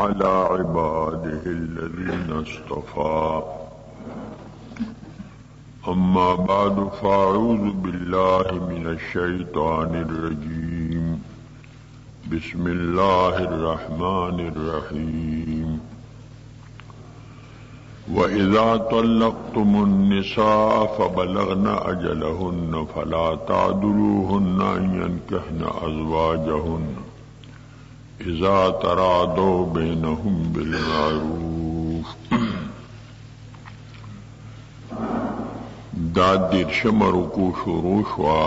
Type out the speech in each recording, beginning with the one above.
على عباده الذين اصطفى أما بعد فأعوذ بالله من الشيطان الرجيم بسم الله الرحمن الرحيم وإذا طلقتم النساء فبلغن أجلهن فلا تعذروهن أن ينكحن أزواجهن إذا تراضوا بينهم بالمعروف. دا دیرشم رکوع شروع شوا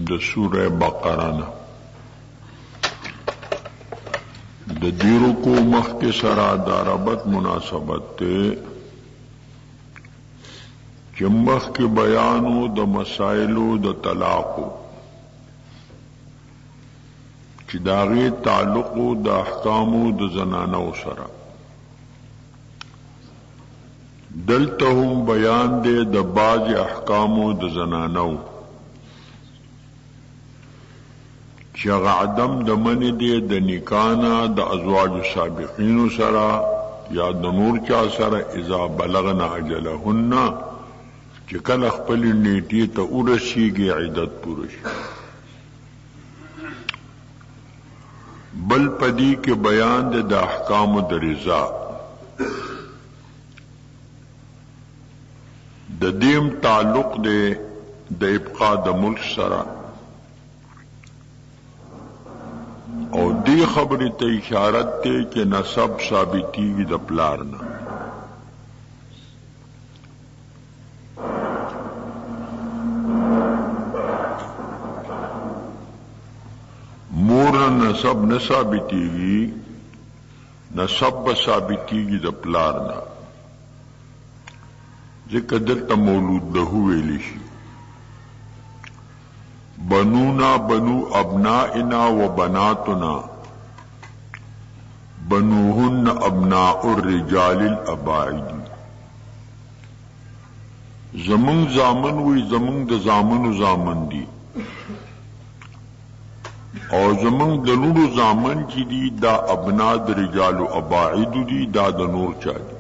د سورہ بقرہ نا. د دی رکوع مخ کے سرا دا ربط مناسبت تے چمخ کے بیانو د مسائلو د طلاقو چی داغی تعلقو د احکامو د زنانو سرا. دلته هم بیان دے د بعض احکامو د زنانو چې هغه عدم د منع دے د نکانا د ازواج سابقینو سرا یا د نور چا سرا اذا بلغنا اجلهن چې کله خپل نیټې ته ورسیږي عدت پوره شي. بل پدی کے بیان دے دا احکام د رضا. د دیم تعلق دے د ابقاء د ملک سرا او دی خبری ته اشارت تے کہ نسب ثابتی د پلارنا. مورن نسب نہ ثابتیگی نسب ثابتیگی د پلارنا ذکر دلتا مولود لہو ویلی شی. بنونا بنو ابنائنا و بناتنا بنوہن ابناء الرجال الاباعی. زمن زامن وی زمن د زامن زامن دی او زمن د نورو زامن چی دی دا ابنا د رجال اباعد دی دا د نور چا دی.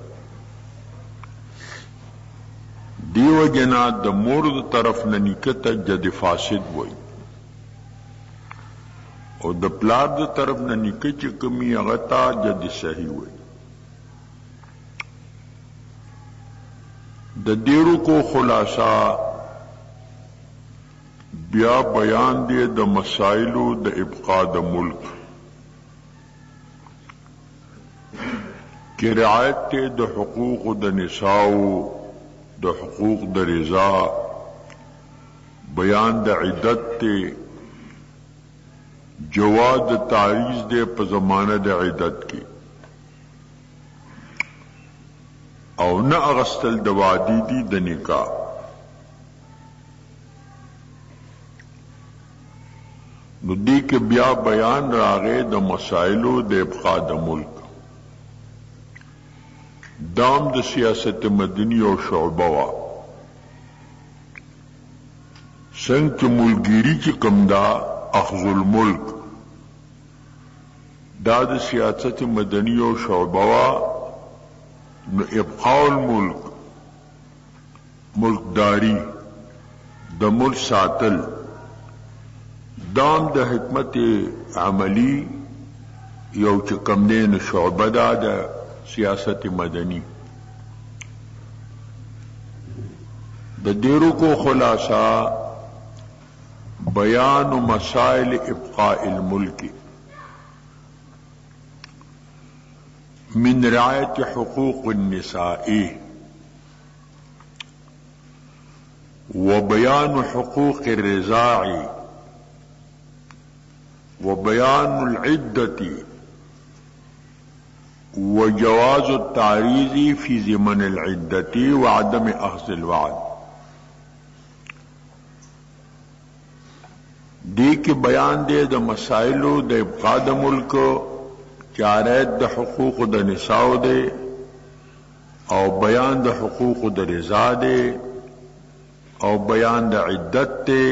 دیو جنا د مورد طرف نه نکته جد فاسد وای او د پلار د طرف نه نکته کمی غتا جد صحیح وای. د دیرو کو خلاصہ بیا بیان دے د مسائلو د ابقاء د ملک کی رعایت تے د حقوق د نساء د حقوق د رضا بیان د عدت تے جواز د تعریض دے په زمانہ د عدت کی او نه اغستل د وادی دی د نکاح. نو دی کے بیا بیان راغے د مسائلو د ابقاء د ملک. دام د سیاست مدنی او شعبہ وا سنگ چ ملگیری چ کمدا اخذ الملک دا د سیاست مدنی او شعبہ وا. نو ابقاء الملک ملکداری د ملک ساتل دام د حکمت عملی یو چې کمدین شعبه دا د سیاست مدنی. د دیرو کو خلاصہ بیان مسائل ابقاء الملک من رعایت حقوق النساء وبیان حقوق الرضاع وبيان العدة وجواز التعريض في زمن العدة وعدم أخذ الوعد. دی کے بیان دے د مسائلو د ابقاء د ملک چارت د حقوق د نساء دے او بیان د حقوق د رضا دے او بیان د عدت دے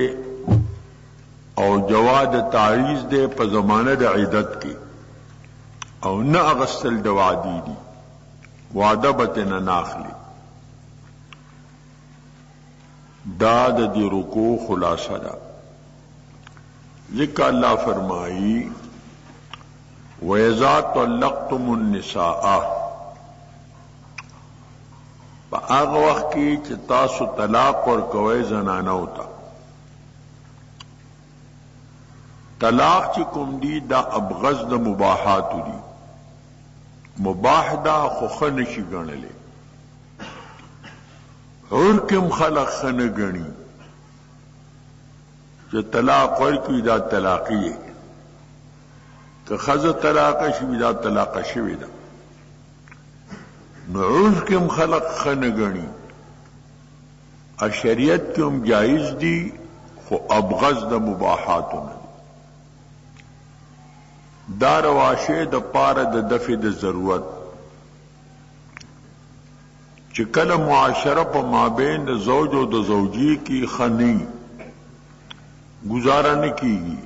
او جواز تعریض دے په زمانه د عدت کی او نه اغسل د وعدی دي وعده به نه ناخلي. دا د دې رکوع خلاصه ده. ذکر الله فرمائی وَإِذَا طَلَّقْتُمُ النِّسَاءَ پا آغا وقت کی چی تاسو طلاق ورکوئے زنانو تا. طلاق چی کم دی دا ابغض دا مباحاتو دی. مباح دا خوخن شی گنلے اور کم خلق خن گنی چی طلاق ورکوی دا طلاقی ہے کہ خز طلاق شوی دا طلاق شوی دا. نعوذ کم خلق خن گنی شریعت کم جائز دی خو ابغض دا مباحاتو ندی. دا رواشے دا پار دا دفع دا ضرورت چکل معاشرہ پا مابین دا زوج و دا زوجی کی خنی گزارا نکی گی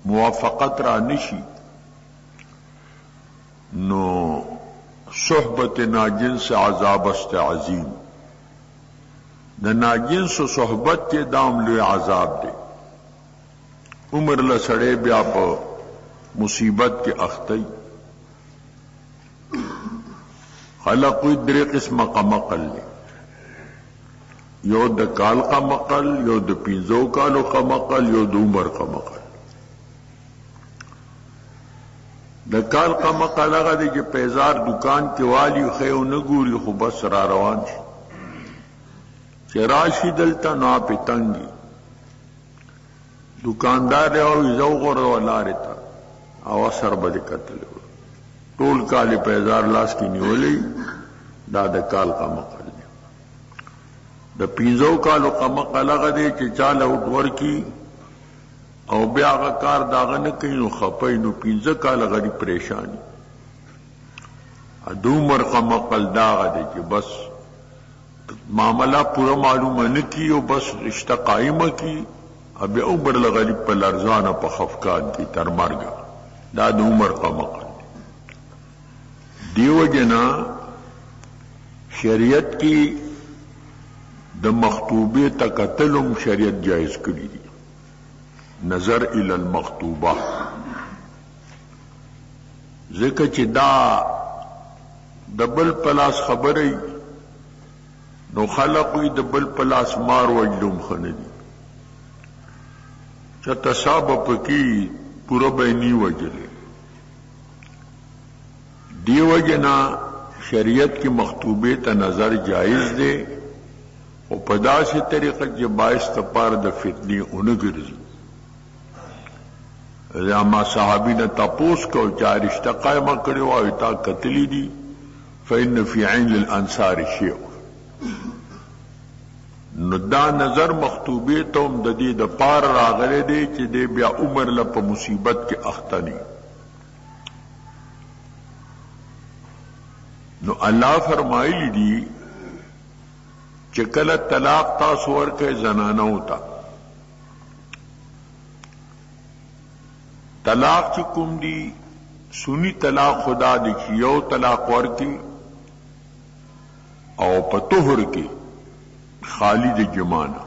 موافقت را نشی نو صحبت ناجنس عذاب است عظیم. دا ناجنس و صحبت کے دام لوی عذاب دے. عمر لسڑے بیا پا مصیبت کے اختی خلق کوئی درے قسم قمقل لے. یو دا کال قمقل، یو دا پینزو کالو قمقل، یو دا عمر قمقل. دا کال قمقل اگا دے کہ پیزار دکان کے والی خیو نگوری خو بس را روان شی چی راشی دلتا نا پی تنگی دکاندار رہو زو غور والاری تا او سر بدی قتل ہو طول کالی پیزار لاس کی نیولی دا دا کال قمقل دے. دا پینزو کالو قمقل اگا دے چی چال اوٹور کی او بیا آغا کار داغا نکی نو خپای نو پینزه کال غری پریشانی. دو عمر قمقل داغا دے کہ بس معاملہ پورا معلوم نکی او بس رشتہ قائمہ کی اب عمر لغری پا لرزانا پا خفکان کی تر مرگا. دا دو عمر قمقل دیو جنا شریعت کی دا مخطوبے تقتلم شریعت جائز کری دی. نظر الى المخطوبہ ذکر چی دا دبل پلاس خبری نو خلقوی دبل پلاس مار وجلوم خندی چا تصاب پکی پورا بینی وجلے. دی وجنا شریعت کی مخطوبے تا نظر جائز دے و پدا سے طریقہ جب باعث تپار دا فتنی انگرزی. ما صحابی نے تپوس کو چاہ رشتہ قائمہ کرو آئیتا قتلی دی فإن فی عین للانصار شیع. نو دا نظر مخطوبی توم دا دی دا پار راغلے دے چی دے بیا عمر لپا مصیبت کے اختنی. نو اللہ فرمائی لی دی چکل طلاق تاسور کے زنانو تا. طلاق چی کم دی سنی طلاق خدا دی چی یو طلاق ورکی او پتوہر کی خالی دی جمانا.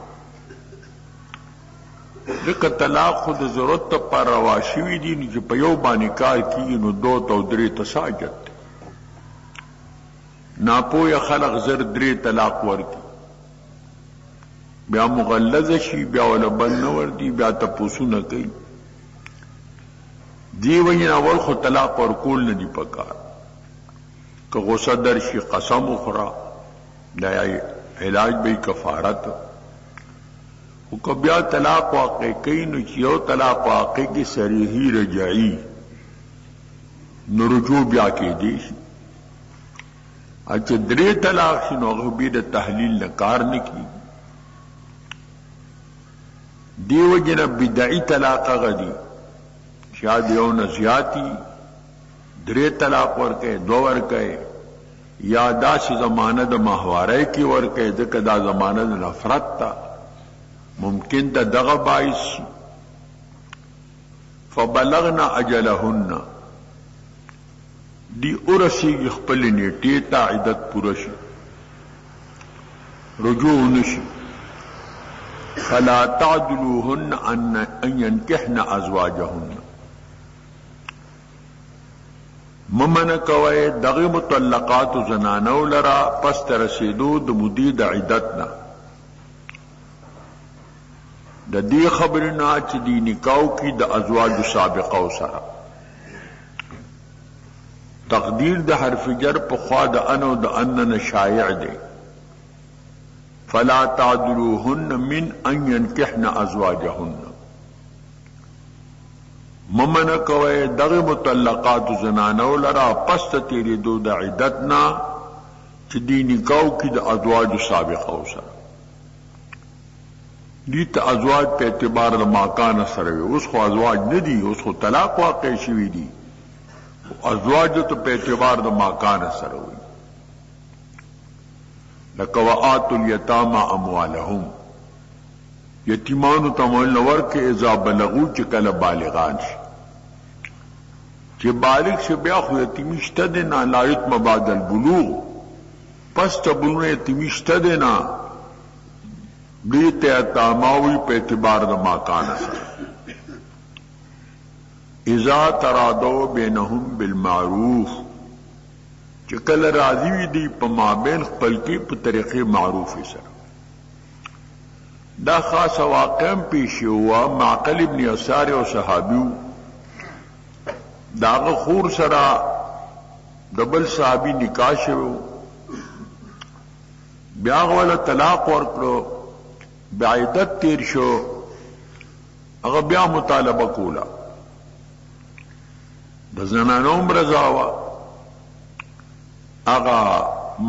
لیکن طلاق خود ضرورت پر رواشوی دی نو چی پیو بانکار کی نو دو تو دری تساجت ناپو یا خلق زر دری طلاق ورکی بیا مغلظ شی بیا ولبن نور دی بیا تپوسو نکی دی وجن اول خو طلاق ورکول ندی پکار کہ غصہ درشی قسم اخرى دا علاج بی کفارت و کبیا طلاق واقع کئی نو چیو طلاق واقع کی صریحی رجعی نو رجوع بیا کی دیش اچھا درے طلاق شنو غبید تحلیل نکار نکی دیو جن بدعی طلاق غدی شاید یو نزیاتی درے طلاق ورکے دو ورکے یا دا سی زمانہ دا ماہوارے کی ورکے دکا دا زمانہ دا نفرت تا ممکن دا دغا باعث فبلغنا اجلہن دی ارسیږي خپل نیټې ته عدت پوره شي رجوع نشي فلا تعدلوهن ان ينكحن ازواجهن ممن کوي دغه مطلقات زنانو لرا پس تر رسیدو د مدې د عدتنا د دې خبرنا چې دی نکاح کی د ازواج سابقه سره تقدیر د حرف جر په خوا د ان او د ان شایع دی فلا تعدلوهن من ان ينكحن ازواجهن ممن کوي دغه مطلقات زنانو لرا پس تیری دو د عدتنا چې دی نکاح کی د ازواج سابقه سره دي ته ازواج په اعتبار د ماکان سره اوس خو ازواج نه دي اوس خو طلاق واقع شوی دي ازواج ته په اعتبار د ماکان سره وي لکه وآتوا الیتاما اموالهم یتیمانو ته مال ورکه اذا بلغو چې کله بالغان شي چې بالغ شي بیا خو یتیمی شته د نه لا یتم بعد البلوغ پس ته بلوغ یتیمی شته د نه دیتے تاماوی په اعتبار د ماکان سره اذا ترادو بینهم بالمعروف چې کله راضی وي دی په مابین خپل کې په طریقې معروف سره دا خاص واقع پیښ هوا معقل ابن یسار او صحابیو داغه خور سره دبل صحابي نکاح شو بیا ولا طلاق ورکړو بعیدت تیر شو هغه بیا مطالبه کوله د زنانو مرزاوا هغه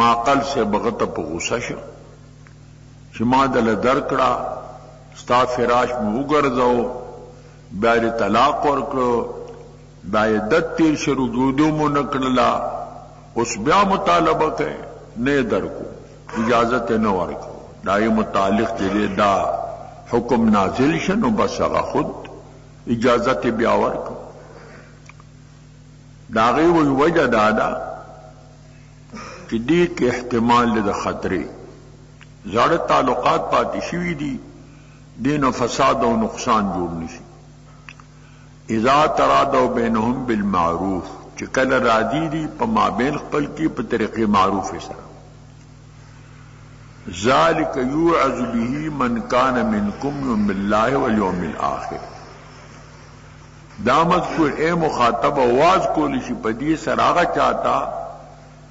معقل سے بغته په غوسه شو چې ما دل درکړه ستا فراش مو وګرځاو بیا طلاق ورکړو بعیدت تیر شروع رجوع مو نکړلا اوس بیا مطالبه کوي نه درکو اجازت نه ورکو دای متعلق دې دا حکم نازل شنو بس هغه خود اجازت بیا ورکو داغه وی وجه دادا چې دې کې احتمال د خطرې زړه تعلقات پاتې شوي دي دین او فساد او نقصان جوړ نشي اذا ترادوا بینهم بالمعروف چې کله راضی دي په مابین خپل کې په طریقې معروف سره ذالک یوعظ به من کان منکم یؤمن بالله والیوم الاخر دا مذکور اے مخاطب आवाज کولی شي په دې سراغه چاہتا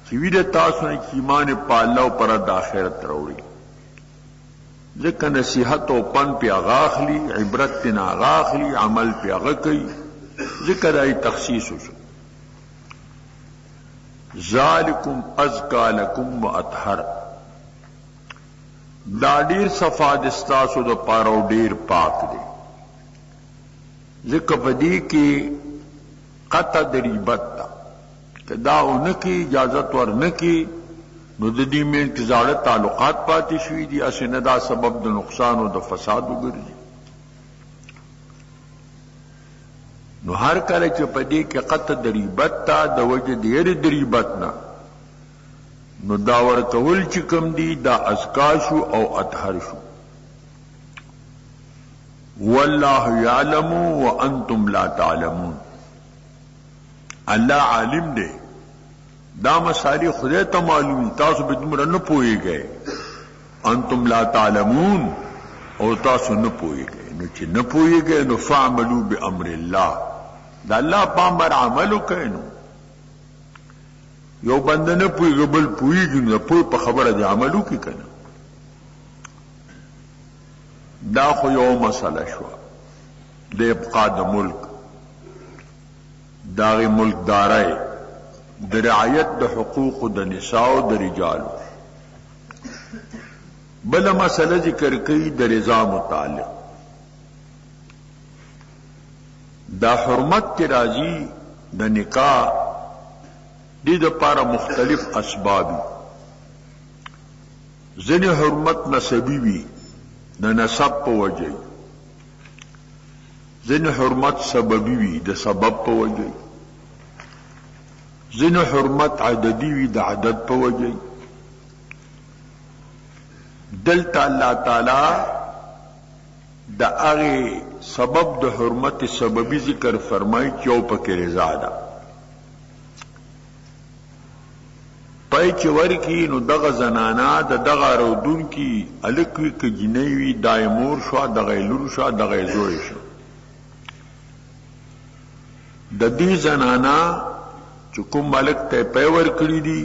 چې ویده تاسو نه ایمان په الله او پر د آخرت وروړي ځکه نصیحت او پن په اغاخلی عبرت نه اغاخلی عمل په اغه کوي ذکر ای تخصیص شو ذالکم ازکا لکم واطهر دا ډیر صفا د استاسو د پاره ډیر پاک دی ځکه په دې کې قطع دریبت دا اونکی اجازت ورنکی نو د دې مین تزاړه تعلقات پاتې شوي دي اسنه دا سبب د نقصان او د فساد وګرځي نو هر کله چې په دې کې قطع دریبت تا د وجه ډیر دریبت نه نو دا ورکول چې کوم دي دا ازکا شو او اطهر شو والله يعلم وانتم لا تعلمون الله عالم دی دا مسائل خدای ته معلوم تاسو به دومره نه پوهیږئ انتم لا تعلمون او تاسو نه پوهیږئ نو چې نه پوهیږئ نو فعملوا بامر الله دا الله په امر عمل وکړئ نو یو بنده نه پوهیږي بل پوهیږي نو په خبره دی عمل وکړي کنه دا خو یو مسله شو د ابقاء د ملک داغی ملک دارای د رعایت د حقوق د نساء او د رجال بل مسله ذکر کوي د رضا متعلق دا حرمت کی راضی د نکاح دې د پاره مختلف اسباب ځنې حرمت نسبی وي د نسب په وجه ځنې حرمت سببی وي د سبب په وجه ځینو حرمت عددي وي د عدد په وجه دلته الله تعالی د هغه سبب د حرمت سببي ذکر فرمایي چې یو پکې رضا ده پای چې ورکی نو دغه زنانا د دغه رودون کی الکوي ک جنوي دایمور شو دغه لور شو دغه زوی شو د دې زنانا چې کوم ملک ته پیور کړی دي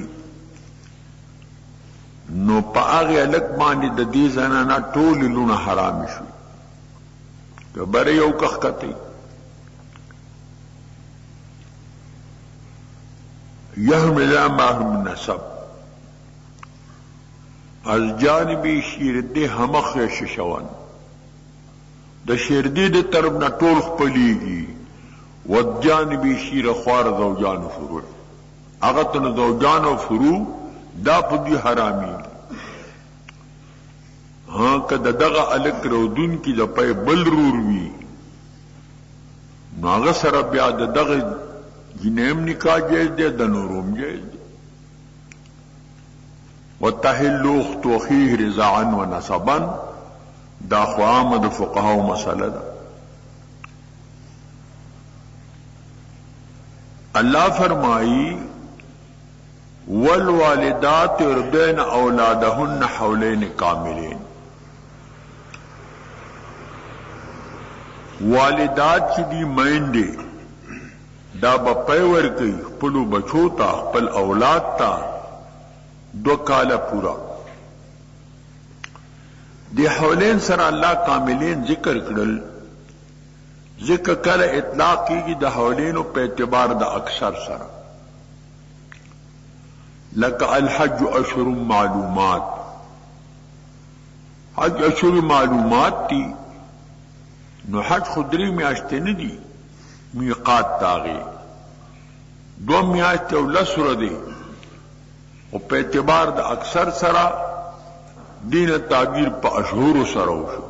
نو په هغه الک باندې د دې زنانا ټول لونه حرام شو کبر یو کخکتی يحمل معهم نسب از جانبی شیردی همخ ششوان د شیردی د طرف نه ټول خپلیږي و جانبی شیر خوار زوجان فروع هغه ته زوجان او فروع دا په دې حرامي ها کده دغه الک رودون کی د پي بل رور وی نو هغه سره بیا دغه جنیم نکاح جائز دے د نوروم جائز دے وتحل اخت اخیه رضاعا و نسبا دا خوام د فقهاء مسئله ده اللہ فرمائی والوالدات يرضعن اولادهن حولین کاملین والدات چې دی مینده دا با پیور کئی خپلو بچو تا خپل اولاد تا 2 کالا پورا دی حولین سر اللہ کاملین ذکر کرل ذکر کل اطلاق کی دا حولینو پہ اعتبار دا اکثر سر لکا الحج اشہر معلومات حج اشہر معلومات تی نو حج خدری میں آشتے ندی میقات تاغی 2 میاشتې او 10 ورځې او په اعتبار د اکثر سره دین تعبیر په اشهور سره وشو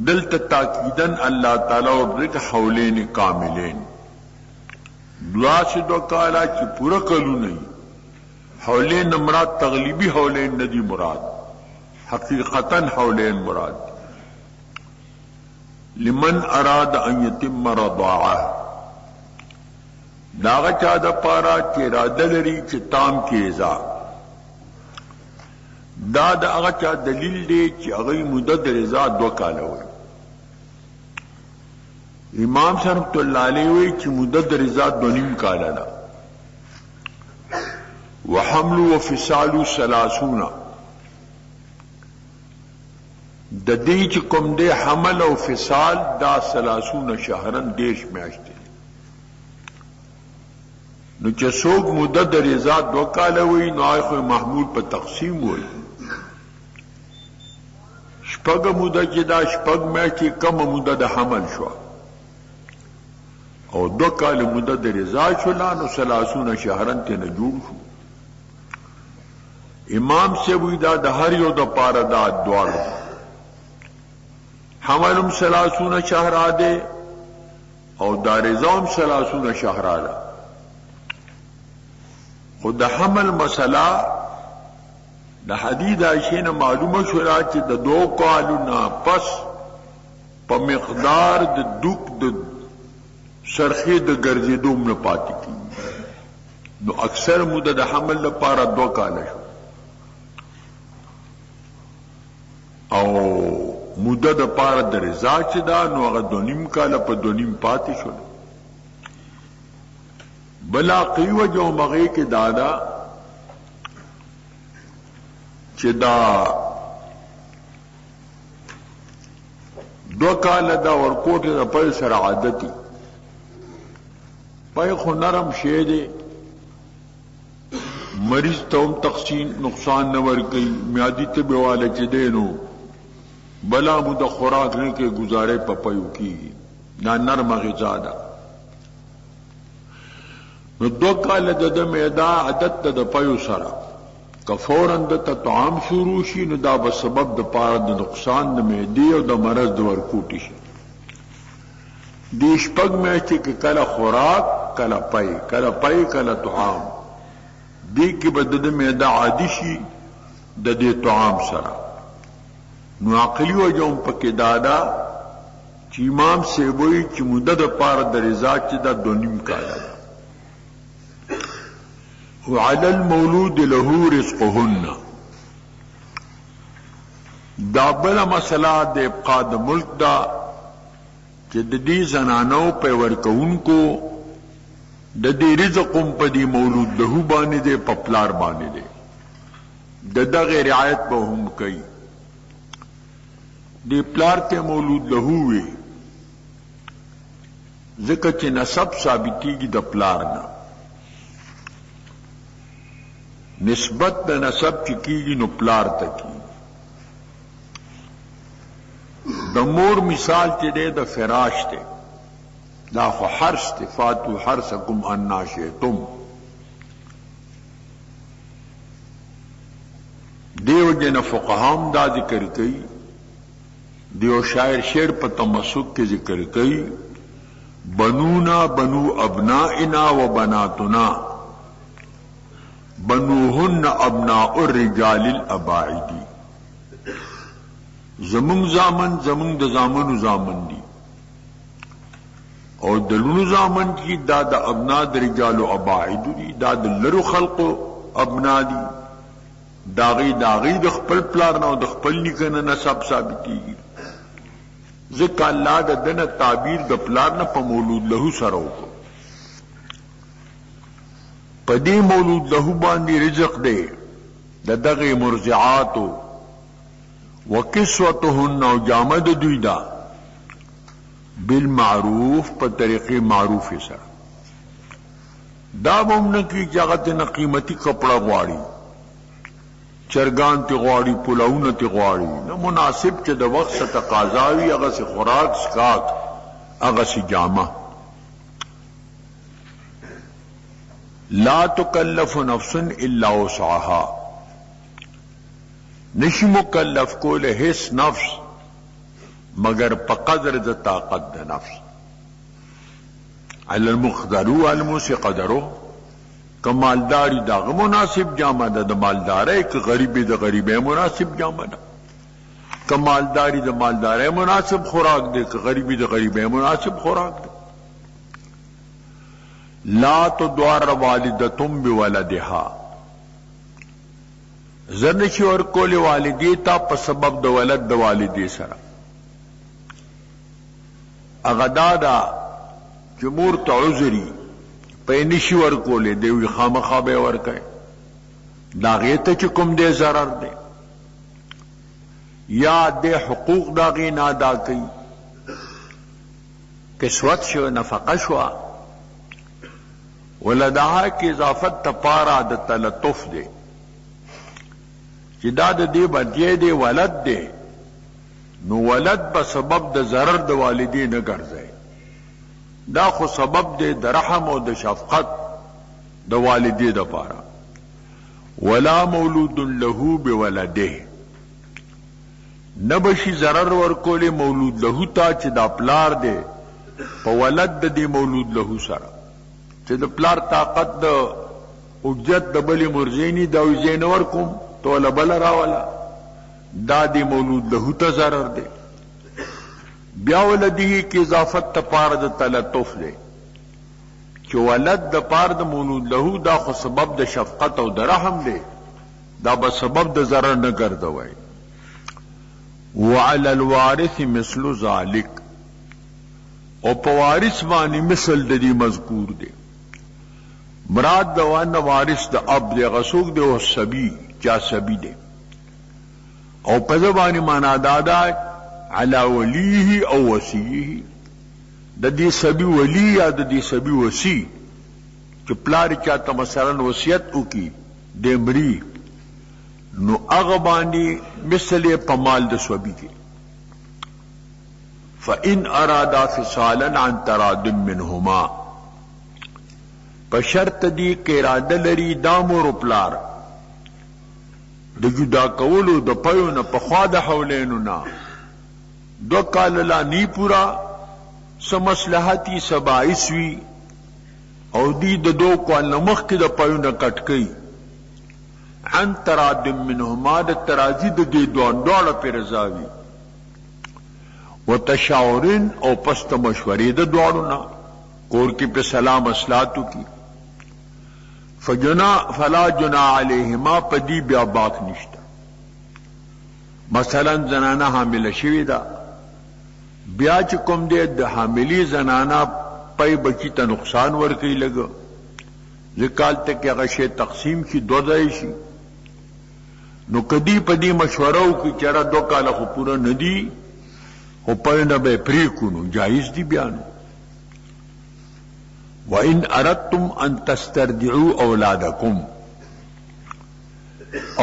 دلته تاکیدن الله تعالی ورته حولین کاملین دو کالا چې پورا کلو نه حولین مراد تغلیبی حولین ندی مراد حقیقتا حولین مراد لمن اراد ان يتم رضاعه داغه چا د پارا چې اراده لري چې تام کیزا دا د هغه چا دلیل دی چې هغه مدد رضا 2 کاله وي امام شرف الله علیه وی چې مدد رضا 2.5 کاله ده وحمل وفصال 30 د دې چې کوم دې حمل او فصال دا 30 شهرن دیش میاشتې نو چې څوک مدد رضا 2 کاله وي نو خو محمول په تقسیم وي شپږ مدد چې دا شپږ میاشتې کم مدد حمل شو او 2 کاله مدد رضا شو نو 30 شهرن ته نه جوړ شو امام سے وی دا د هر یو د پاره دا دوار حملم 30 شهرا دے او دا رضام 30 شهرا ده خود حمل مسئلہ د حدیث عائشہ نے معلومه شورا چې د 2 کالو نه پس په مقدار د دوک د سرخی د ګرځېدو نه پاتې کی نو اکثر مدد حمل لپاره 2 کال شو او مدد پار د رضا چې دا نو هغه 2.5 کال په 2.5 پاتې شو بلا قیوه جو مغی کې دادا چې دا 2 کال دا ورکوټه د په سره عادتي پای خو نرم شی دی مریض ته تقسیم نقصان نه ورګي میادی ته بواله چې دینو بلا مو د خوراک نه کې گزارې پپیو کی نا نرم غذا ده نو 2 کال د میدا عادت د پيو سره کفورن د طعام شروع شي نو دا به سبب د پاره د نقصان د معدې او د مرض د ورکوټي شي د شپږ میاشتې کې کله خوراک کله پای کله طعام دی کې بدد معده عادي شي د دې طعام سره نو عقلی وجوم پکې دادا چې امام سیبوی چې مدد پار د رضا چې دا 2.5 کاله وعلى المولود له رزقهن دا بل مسله د ابقاء د ملک دا چې د دې زنانو په ورکوونکو د دې رزق په دې مولود له باندې د پپلار باندې دی د دغه رعایت به هم کوي د پلار ته مولود له وي ځکه چې نسب ثابتېږي د پلار نه نسبت د نسب چې کېږي نو پلار ته کېږي د مور مثال چې دی د فراش دی دا خو حرس دی فاتو حرسکم انا شئتم دیو جن فقهام دا ذکر کئی دیو شاعر شعر په تمسک کې ذکر کئی بنونا بنو ابنائنا و بناتنا بنوهن ابناء الرجال الاباعدی زمون زامن زمون د زامنو زامن دي او دلونو زامن کی دا د ابنا د رجال او اباعد دي دا د لرو خلق ابنا دي داغي د خپل پلار نه او د خپل نکنه نسب ثابتيږي ځکه الله د دنه تعبیر د پلار نه په مولود له سره وکړو پدې مولود له باندې رزق دی د دغه مرضعات وکسوتهن او جامد دوی دا بالمعروف په طریقې معروف سره دا مومن کی جگت نه قیمتي کپڑا غواړي چرګان تی غواړي پلاونه تی غواړي نو مناسب چې د وخت څخه تقاضا وي هغه سي خوراک سکاک هغه سي جامه لا تکلف نفس الا وسعها نشی مکلف کول هیڅ نفس مگر په قدر د طاقت د نفس علی المقدر والموسی قدرو کمالداری داغه مناسب جامه ده د مالدارۍ ک غریبی د غریبۍ مناسب جامه ده کمالداری د مالدارۍ مناسب خوراک ده ک غریبی د غریبۍ مناسب خوراک ده لا تدوار والدتم بولدها زنشی ورکول والدی تا په سبب د ولد د والدی سره اغدادا جمهور ته عذری په نشي ورکول دی وی خامخا به ورکای دا غیته چې کوم دی zarar دی یا د حقوق دا غی نه ادا کوي کسوت شو نفقه شو ولدها کی اضافت تپارا د تلطف دی چې دا د دې باندې دی ولد دی نو ولد په سبب د ضرر د والدین نه ګرځي دا خو سبب دی د رحم او د شفقت د والدې د پاره ولا مولود له بولده نبشي ضرر ورکول مولود له تا چې دا پلار دی په ولد د دې مولود له سره چې د پلار طاقت د اوجت د بلی مرزینی دا زینور کوم توله بل راولا دا دی مولود له ته zarar دی بیا ولدی کی اضافت ته پار د تلطف دی چې ولد د پار د مولود له دا خو سبب د شفقت او د رحم دی دا به سبب د zarar نه ګرځوي وعلى الوارث مثل ذلك او په وارث باندې مثل د دې مذکور دی مراد د وانه وارث د اب د غسوق دی او سبي چا سبي دی او په زبانی معنا دادا علی ولیه او وصیه د دې سبي ولی یا د دې سبي وصی چې پلار چاته مثلا وصیت وکي د مری نو هغه باندې مثل په مال د سبي کې فإن ارادا فصالا عن تراد منهما په شرط دی کې اراده لري دامور پلار د جدا کولو د پيو نه په خوا د حولینو نه دو کال لا نی پورا سمصلحتی سبائس وی او دی د دو کال نمخ کی د پایونه کټکی عن تراد منهما د ترازی د دې دوه پر رضاوی وتشاورن او پست مشورې د دوړو نه کور کې په سلام اصلاتو کی فلا جنا علیهما پدی بیا باک نشتا مثلا زنانه حامله شوی دا بیا چې کوم دې د حاملی زنانه پای بچی ته نقصان ورکړي لګو ځکال ته کې هغه شی تقسیم شي دوه ځای شي نو کدی پدی مشوره وکړي چې را 2 کاله خو پوره ندی او پرنده به پری کونو جایز دی بیانو وَإِنْ أَرَدْتُمْ أَن تَسْتَرْدِعُوا أَوْلَادَكُمْ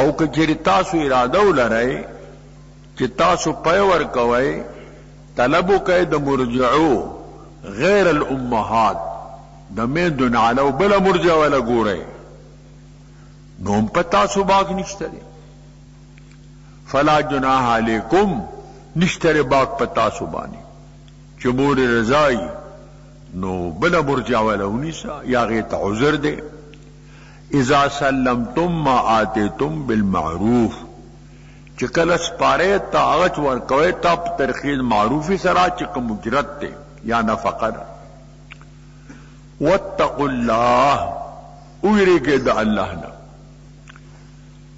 او کچری تاسو اراده ولرئ چې تاسو پي ورکوي طلب وکړئ د مرجعو غیر الامهات د میندون علاو بل مرجع ولا ګورئ نو په تاسو باغ نشته فلا جناح علیکم نشتر باغ په تاسو باندې چې مور رضای نو بل مرجع ولا ونیسا یا غیت عذر دے اذا سلمتم ما آتیتم بالمعروف چکل سپاره تا اغچ ورکوی تا ترخیز معروفی سرا چکم اجرت دے یا نفقر واتقوا اللہ اویرے کے دا اللہ نا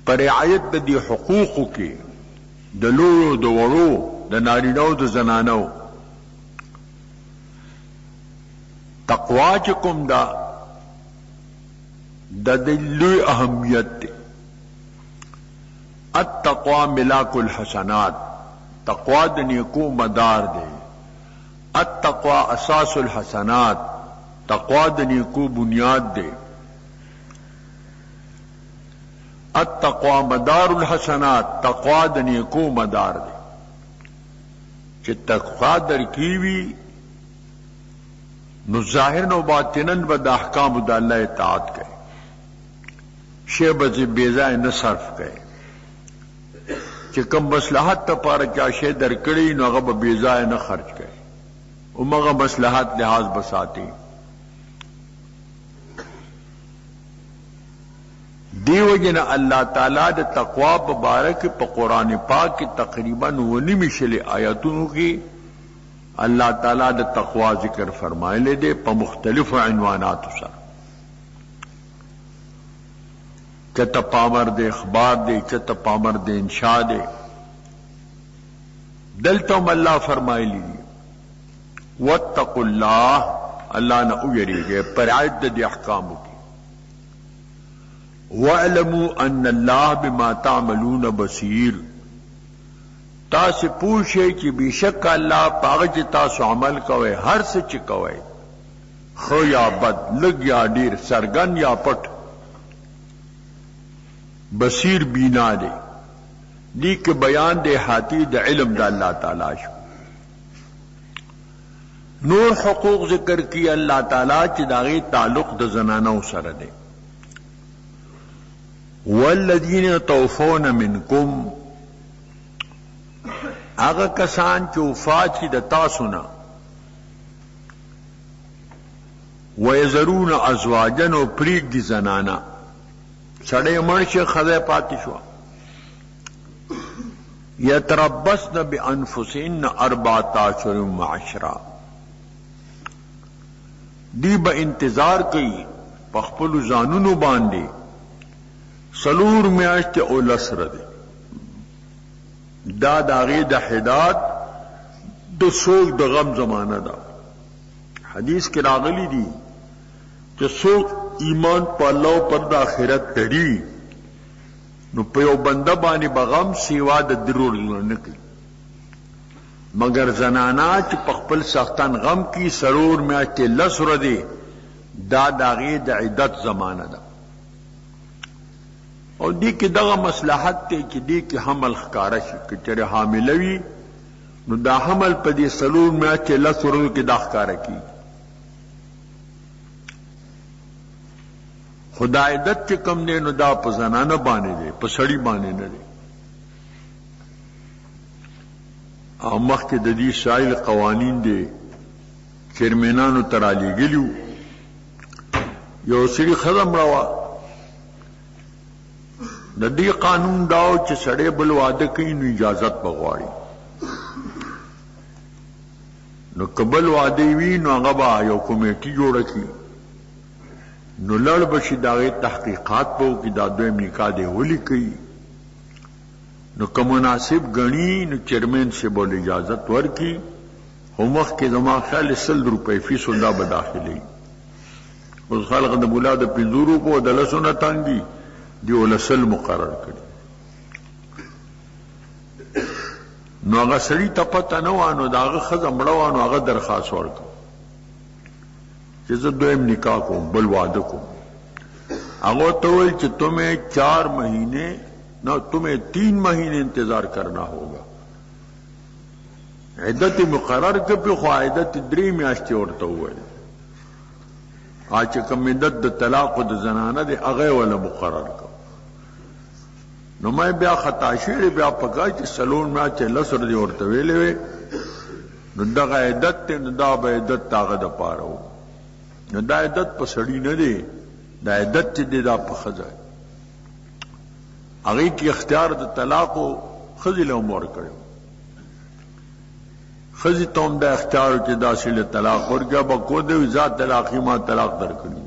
پر رعایت دی حقوقو کی دا لورو دا ورو دا نارینو دا زنانو تقوا چکم دا دلوی اہمیت دے التقوا ملاک الحسنات تقوا دنیکو مدار دے التقوا اساس الحسنات تقوا دنیکو بنیاد دے التقوا مدار الحسنات تقوا دنیکو مدار دے چھ تقوا در کیوی نو ظاہر نو باطنن و دا احکام دا اللہ اطاعت کرے شی بزی بیزای نه صرف کړي چې کوم مصلحت ته پاره چا شی درکړي نو هغه به بیزای نه خرج کړي او هغه مصلحت لحاظ بساتي دیو جن الله تعالی د تقوا مبارک په قران پاک کې تقریبا 9 مشل آیاتونو کې اللہ تعالیٰ دا تقوی ذکر فرمائے دے پا مختلف عنوانات سر چتا پامر دے اخبار دے چتا پامر دے انشاء دے دلتم اللہ فرمائے لی واتقوا اللہ اللہ نہ اویری گئے پر عید دے احکاموں کی وَاعْلَمُوا أَنَّ اللَّهَ بِمَا تَعْمَلُونَ بَصِيرٌ تاسو پوښی چې بشک الله پاغه چې تاسو عمل کوئ هر څه چې کوئ خو یا بد لګ یا ډیر سرګن یا پټ بصیر بینا دی دی که بیان دی حاتی د علم د الله تعالی شو نور حقوق ذکر کی الله تعالی چې داغه تعلق د زنانو سره دی والذین توفون منکم اگر کسان چې وفات شي د تاسو نه ويذرون ازواجا او پریک دي زنانا سړی مړ شي خزه پاتې شو یتربصن بانفسهن 14 معاشرا دی به انتظار کوي په خپل ځانونو باندې سلور میاشت او لسره دي دا داغی دا حداد دو سوک دا غم زمانہ دا حدیث کی راغلی دی کہ سوک ایمان پا اللہ پر دا آخرت تڑی نو پیو بندہ بانی بغم سیوا دا درور نکلی مگر زنانا چی پخپل سختان غم کی سرور میں آچے لسر دے دا داغی دا عدت زمانہ دا او دی کی دغه مصلحت ته چې دی کی حمل ښکارا شي چې چره حاملوي نو دا حمل په دې سلور میا چې لسورو کې دا ښکارا کی خدای عدت چې کم نه نو دا په زنانه باندې دی په سړی باندې نه دی او مخکې د دې شایل قوانین دي چیرمنانو ترالی ګلیو یو سړي ښځه مړه وه د دې قانون دا و چې سړی بل واده کوي نو اجازت به غواړي نو که بل واده وي نو هغه به یو کمیټي جوړه کړي نو لړ به شي د هغې تحقیقات به وکړي دا دویم نکاح دی ولې کوي نو که مناسب ګڼي نو چیرمین صاحب ول اجازت ورکړي خو مخکې زما خیال 100 روپۍ فیس دا به داخلوي اوس خلق د مولا د 50 روپو د لسو نه تانګي دی ول 100 مقرر کړي نو هغه سړي ته پته نه وه نو د هغه ښځه مړه وه نو هغه درخواست ورکړ چې زه دویم نکاح کوم بل واده کوم هغه ته وویل چې تمہیں 4 مہینے نہ تمہیں 3 مہینے انتظار کرنا ہوگا عدت مقرر کړي خو عدت 3 میاشتې ورته وویل چې کوم عدت د طلاق او د زنانه دی هغه ولا مقرر کړ نو مې بیا خطا شوی بیا پکا چې سلون ما چې لسر دی ورته ویلې وي نو دغه عدت نو دا به عدت تاغه د پاره و نو دا عدت په سړی نه دی دا عدت دې دا په خزه هغه کې اختیار د طلاق او خزل عمر کړو خزی توم دا اختیار چې داسې له طلاق ورګه به کو دی ذات طلاقی ما طلاق درکړي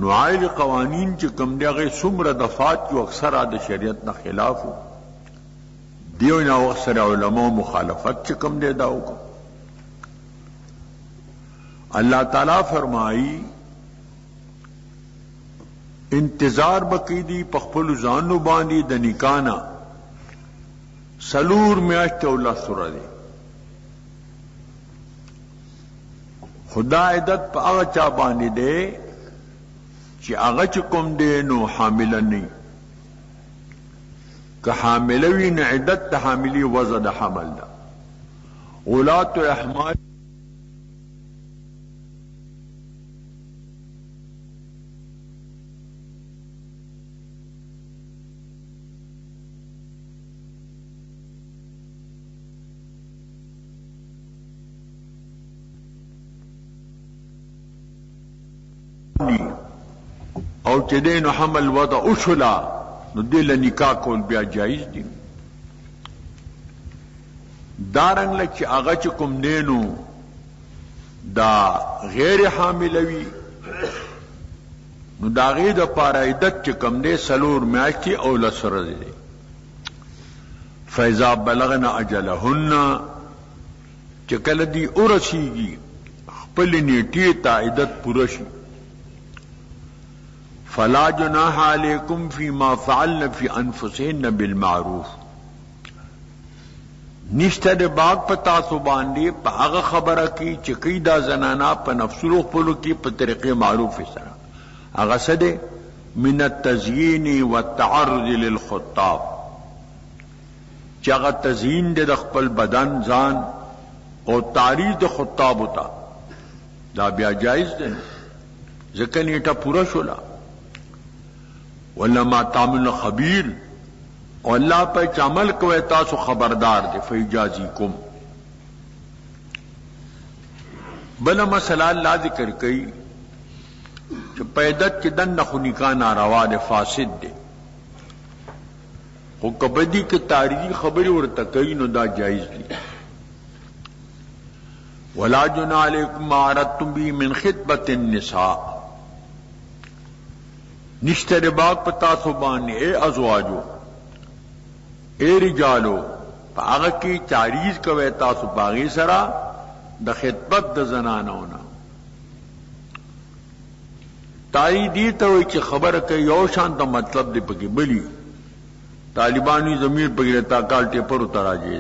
نو عائل قوانین چې کم دی هغه څومره دفعات یو اکثر د شریعت نه خلاف دیو نه اکثر علماء مخالفت چې کم دی دا وکړه اللہ تعالی فرمائی انتظار بقیدی پخپل زانو باندی د نکانا سلور میاشت او لسره دی خدا عدت په هغه چا باندې دی چې هغه چې کوم دی نو حامل نه که حامل وي نه عدت د حاملی وضع د حمل ده اولات احمال او چې دینو حمل وضع اوشلا نو دل نکاح کول بیا جایز دي دارنګ لکه هغه چې کوم دینو دا غیر حامل وي نو دا غي د پاره عدت چې کوم دی سلور میاشتې او لسره دي فاذا بلغنا اجلهن چې کله دی ورسیږي خپل نیټه ته عدت پوره شي فلا جناح علیکم فیما فعلن فی انفسهن بالمعروف نشته د باغ پتا سو باندې په هغه خبره کی چې کی دا زنانا په نفسو خپل کی په طریقې معروف سره هغه سده من التزیین والتعرض للخطاب چې هغه تزیین د خپل بدن ځان او تعریض د خطاب وتا دا بیا جایز ده ځکه نیټه پورا شولا ولما تعمل خبیر او الله په عمل کوي تاسو خبردار دي فیجازیکم بل مسئلہ الله ذکر کوي چې پیدت کې دنه خو نکاح ناروا ده فاسد ده خو کبدی کې تاریخی خبري ورته کوي نو دا جایز دي ولا جناح علیکم ما عرضتم به من خطبه النساء نشتر باغ پتا سو باندې اے ازواجو اے رجالو پاغه کی تعریض کوي تاسو باغی سرا د خطبت د زنانونه تای دی ته وي چې خبره کوي یو شان د مطلب دی پکې بلی طالبانی ضمیر پکې تا کال ټیپر اتراجي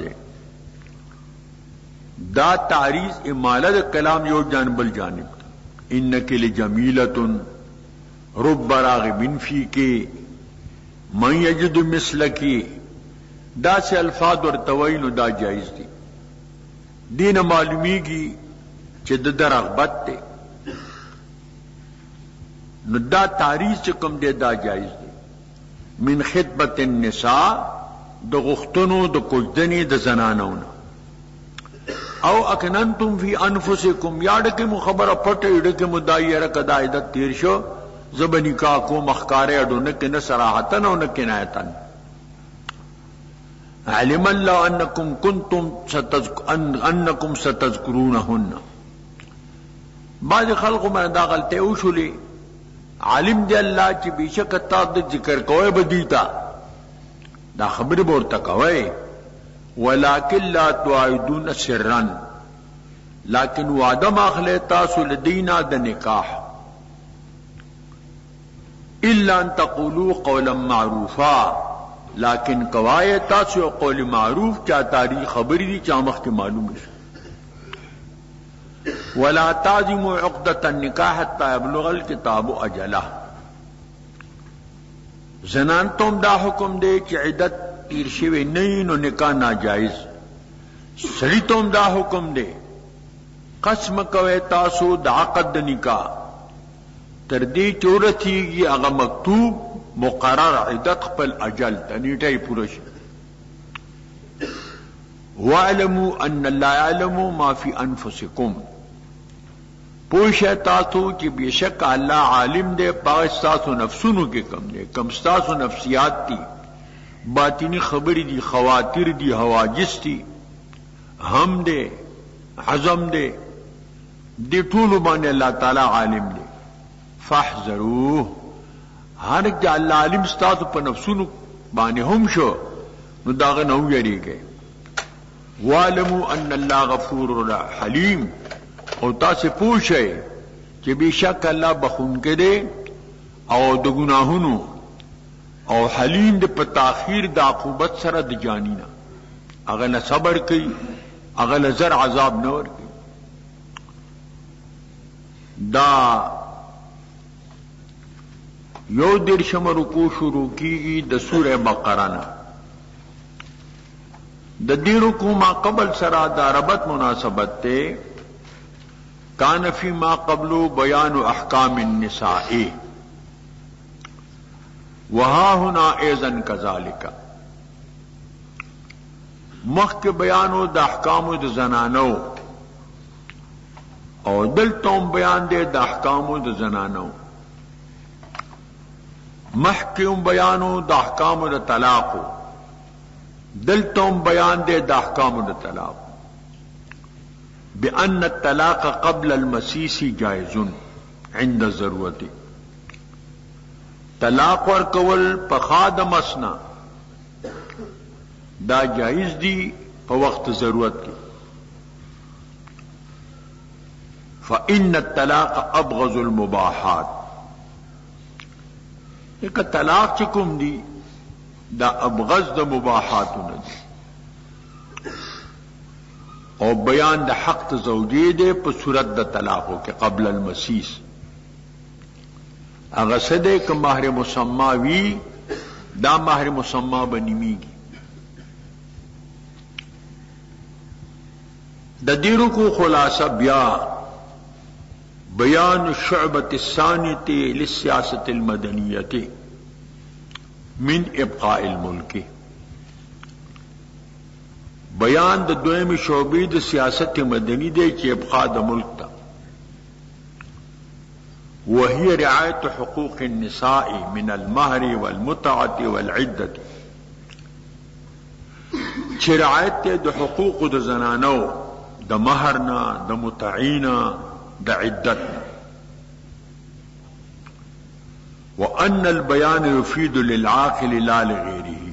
دا تعریض اماله د کلام یو جانب الجانب انک لجمیلۃ رب راغب فیک من یجد مثلک دا سے الفاظ ورتوی نو دا جائز دي دین معلومیږي چې د رغبت ته نو دا تعریض چې کوم دی دا جائز دي من خطبه النساء د غختونو د کوجدنی د زنانونو او اکننتم فی انفسکم یا ډکه مو خبره پټه ډکه مو دایره کدا عیدت تیر شو زبنی کا کو مخکاره اډو نه کنه صراحتن او نه کنایتن علم الله انکم کنتم انکم ستذکرونهن بعض خلق من دا غلطه وشولي عالم دی الله چې بشک تاسو د ذکر کوی بدیتا دا خبره ورته کوي ولکن لا تعیدون سرا لیکن وعده ماخله تاسو لدینا د نکاح الا ان تقولوا قولا معروفا لیکن کوای تاسو قول معروف چا تاریخ خبری دی چا مخ کې معلوم شي ولا تعزموا عقدة النکاح حتى يبلغ الكتاب اجله زنان تم دا حکم دے کہ عدت تیر شوی نہیں نو نکاح ناجائز سړی تم دا حکم دے قسم کوي تاسو د عقد د نکاح تر دې چورتیږي هغه مکتوب مقرر عدت خپل اجل تنیټه پوره شي واعلموا ان الله يعلم ما في انفسكم پوښه تاسو چې بشک الله عالم دی پاس تاسو نفسونو کې کم دی کم تاسو نفسیات دي باطینی خبرې دي خواطر دي حواجس دي هم دی حزم دی دی ټول باندې الله تعالی عالم دی فاحذروه هر چې الله عالم تاسو په نفسونو باندې هم شو نو داغه نو یریږي واعلموا ان الله غفور حلیم او تاسو پوښی چې بشک الله بخونکې دی او د ګناهونو او حلیم د په تاخير د عقوبت سره د جانینا هغه نه صبر کوي هغه له زر عذاب نه ورکوي دا یو درشم رکوع شروع کیږي د سوره بقره نه د دې رکوع ما قبل سره د ربط مناسبت ته کان فی ما قبل بیان احکام النساء وها هنا اذا كذلك مخک بیانو د احکام د زنانو او دلتم بیان دے د احکام د زنانو محکم بیانو د احکام د طلاق دلتم بیان دے د احکام د طلاق بأن الطلاق قبل المسیس جائز عند الضرورت طلاق ورکول پخاد مسنا دا جائز دی په وقت ضرورت کی فإن الطلاق ابغض المباحات ایک طلاق چکم دی دا ابغض د مباحاتونه دی او بیان د حق زوجی دے په صورت د طلاقو کې قبل المسیس اغه سده ک مہر مسما وی دا مہر مسما بنیمیږي د دیرو کو خلاصہ بیا بیان الشعبۃ الثانیۃ للسیاست المدنیۃ من ابقاء الملک بیان د دویم شعبې د سیاست مدنی دی چې ابقاء د ملک تا وهي رعایت حقوق النساء من المهر والمتعة والعدة چې رعایت د حقوق د زنانو د مہرنا د متعینا د عدت وان البيان يفيد للعاقل لا لغيره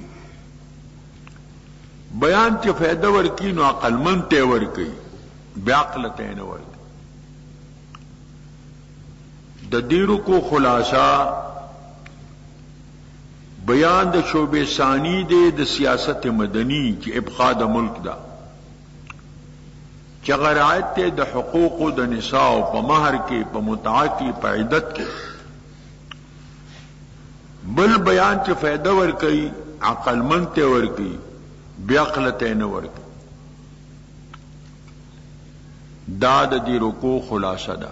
بیان چې فائدہ ورکی نو عقل من ته ورکی بیا عقل ته نه ورکی د دیرو کو خلاصہ بیان د شعبې ثانی د سیاست مدنی چې ابقاء د ملک دا چې غرایت د حقوق د نساء په مہر کې په متعه کې په عدت کې بل بیان چې فائدہ ورکی عقل من ته ورکی بیاقلته نه ورک دا د دې رکوع خلاصه ده